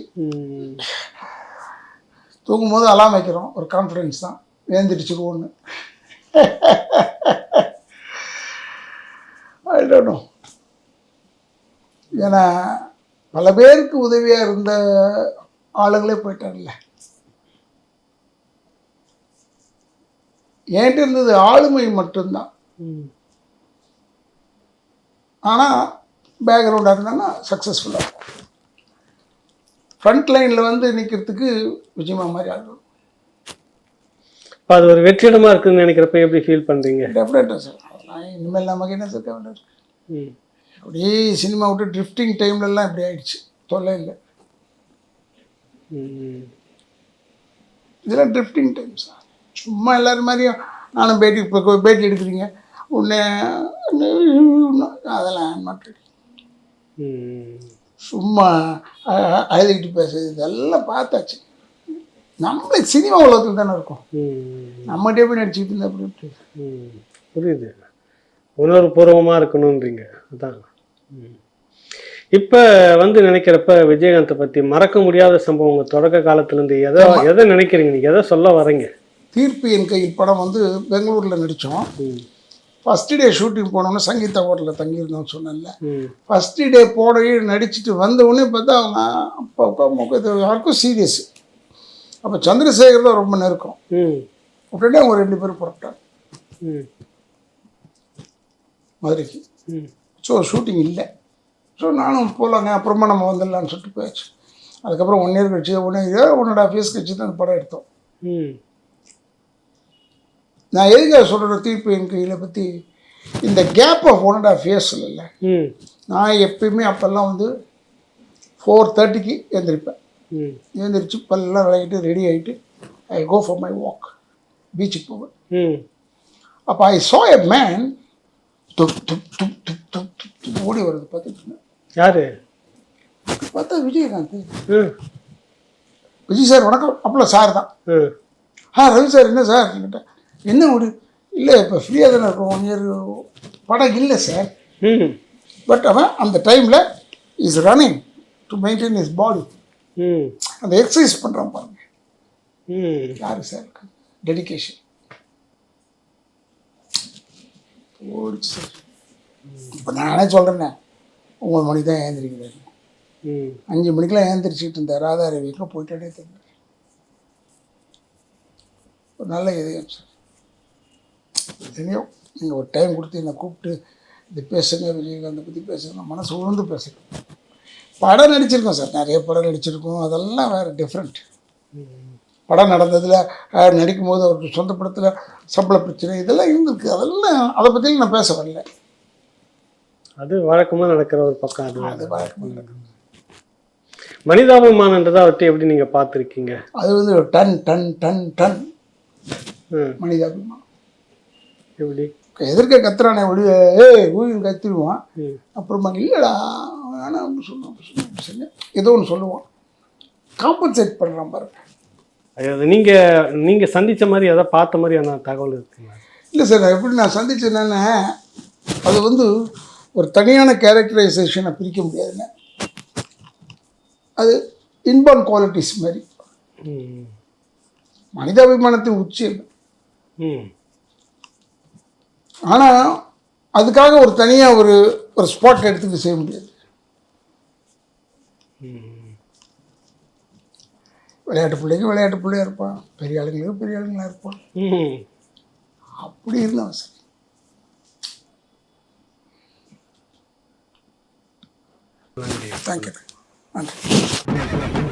தூங்கும்போது அலாம் வைக்கிறோம், ஒரு கான்ஃபிடென்ஸ் தான், எழுந்திரிச்சிருவோன்னு. I don't know. ஏன்னா பல பேருக்கு உதவியாக இருந்த ஆளுங்களே போயிட்டாங்கல்ல. ஏன்ட்டு இருந்தது ஆளுமை மட்டும்தான். ஆனால் பேக்ரவுண்டாக இருந்தாங்கன்னா சக்ஸஸ்ஃபுல்லாக இருக்கும். ஃப்ரண்ட் லைனில் வந்து நிற்கிறதுக்கு விஜயமா மாதிரி ஆகணும். இப்போ அது ஒரு வெற்றிடமாக இருக்குதுன்னு நினைக்கிறப்ப எப்படி ஃபீல் பண்ணுறீங்க? டெஃபினட்டாக சார். அதெல்லாம் இனிமேல் நமக்கு என்ன இருக்க வேண்டியது. அப்படியே சினிமா விட்டு ட்ரிஃப்டிங் டைம்லலாம் இப்படி ஆயிடுச்சு, தொல்லை இல்லை. இதெல்லாம் ட்ரிஃப்டிங் டைம் சார். சும்மா எல்லோரும் மாதிரியும் நானும் பேட்டி இப்போ பேட்டி எடுக்கிறீங்க உன்னை அதெல்லாம் மாற்றி சும்மா அழுதுகிட்டு பேசுறது இதெல்லாம் பார்த்தாச்சு. நம்மளே சினிமா உலகத்தில் தானே இருக்கோம். நம்மகிட்டே போய் நடிச்சுக்கிட்டு இருந்தா அப்படி எப்படி புரியுது. உணர்வுபூர்வமாக இருக்கணுன்றீங்க. அதான் இப்போ வந்து நினைக்கிறப்ப விஜயகாந்தை பற்றி மறக்க முடியாத சம்பவம் உங்கள் தொடக்க காலத்துலேருந்து எதை நினைக்கிறீங்க, நீங்கள் எதை சொல்ல வரீங்க? தீர்ப்பு என் கையில் படம் வந்து பெங்களூரில் நடித்தோம். ஃபஸ்ட்டு டே ஷூட்டிங் போனோன்னா சங்கீதா ஹோட்டலில் தங்கியிருந்தோம்னு சொன்னேன்ல. ஃபஸ்ட்டு டே போடவே நடிச்சுட்டு வந்தவுடனே பார்த்தா அவங்க இது யாருக்கும் சீரியஸ். அப்போ சந்திரசேகர் தான் ரொம்ப நெருக்கம். உடனே அவங்க 2 பேரும் புறப்பட்டாங்க மதுரைக்கு. ஸோ ஷூட்டிங் இல்லை. ஸோ நானும் போகலாங்க, அப்புறமா நம்ம வந்துடலான்னு சொல்லிட்டு போயாச்சு. அதுக்கப்புறம் 1 இயர் கழிச்சு 1.5 இயர்ஸ் கழிச்சு தான் அந்த படம் எடுத்தோம். நான் எதுக்காக சொல்கிற தீர்ப்பு என் கையில் பற்றி, இந்த கேப் ஆஃப் 1.5 இயர்ஸ் இல்லை. நான் எப்பயுமே அப்போல்லாம் வந்து 4:30க்கு எழுந்திரிப்பேன். எழுந்திரிச்சு பல்லாம் விளையாட்டு ரெடி ஆகிட்டு ஐ கோ ஃபார் மை வாக், பீச்சுக்கு போவேன். அப்போ ஐ சா எ மேன் துப் துப் துப் துப் துப் துப் ஓடி வருது பார்த்துட்டு இருந்தேன். யாரு பார்த்தா விஜயகாந்த். விஜய் சார் வணக்கம். அப்போ சார் தான். ரவி சார் என்ன சார் கேட்டேன். என்ன ஓடி இல்லை இப்போ ஃப்ரீயாக தானே இருக்கும், 1 இயர் படம் இல்லை சார். பட் அவன் அந்த டைமில் is running to maintain is body. அந்த எக்ஸசைஸ் பண்ணுறான் பாருங்க. யாரு சார் டெடிக்கேஷன் ஓடிச்சு சார். இப்போ நானே சொல்கிறேன்னே 9 மணிக்கு தான் ஏந்திரிக்கிறாரு. 5 மணிக்கெலாம் ஏந்திரிச்சிக்கிட்டு இருந்தார். ராதாரி வீட்டில் போயிட்டானே தெரியல. ஒரு நல்ல இதயம் சார். எதையோ நீங்கள் ஒரு டைம் கொடுத்து என்னை கூப்பிட்டு இது பேசுங்க, விஜயகாந்தை பற்றி பேசுங்க, நான் மனசு உணர்ந்து பேசுகிறேன். படம் நடிச்சிருக்கோம் சார், நிறைய படம் நடிச்சிருக்கோம். அதெல்லாம் வேறு டிஃப்ரெண்ட். படம் நடந்ததில் நடிக்கும் போது அவருக்கு சொந்த படத்தில் சம்பள பிரச்சனை இதெல்லாம் இருந்திருக்கு. அதெல்லாம் அதை பற்றி நான் பேச வரல. அது வழக்கமாக நடக்கிற ஒரு பக்கம். அது வழக்கமாக நடக்குது. மனிதாபிமானன்றதை அவர்கிட்ட எப்படி நீங்கள் பார்த்துருக்கீங்க? அது வந்து டன் டன் டன் டன் மனிதாபிமானம். எப்படி எதிர்க்க கத்துறானே ஒழிய ஊழியம் கத்திடுவான். அப்புறமா இல்லைடா வேணாம் அப்படி சொல்லுவான். ஏதோ ஒன்று சொல்லுவான், காம்பன்சேட் பண்ணுறான் பாருங்க. அது நீங்கள் சந்தித்த மாதிரி எதாவது பார்த்த மாதிரியான தகவல் இருக்குங்களா? இல்லை சார், எப்படி நான் சந்திச்சேன்னா அது வந்து ஒரு தனியான கேரக்டரைசேஷனை பிரிக்க முடியாதுல்ல. அது இன்பார்ன் குவாலிட்டிஸ் மாதிரி. மனிதாபிமானத்தின் உச்சி. ஆனால் அதுக்காக ஒரு தனியாக ஒரு ஸ்பாட் எடுத்துகிட்டு செய்ய முடியாது. விளையாட்டு பிள்ளைக்கு விளையாட்டு பிள்ளையாக இருப்பான், பெரிய ஆளுங்களுக்கு பெரிய ஆளுங்களாக இருப்பான். அப்படி இருந்தவன் சார். தேங்க்யூ. நன்றி.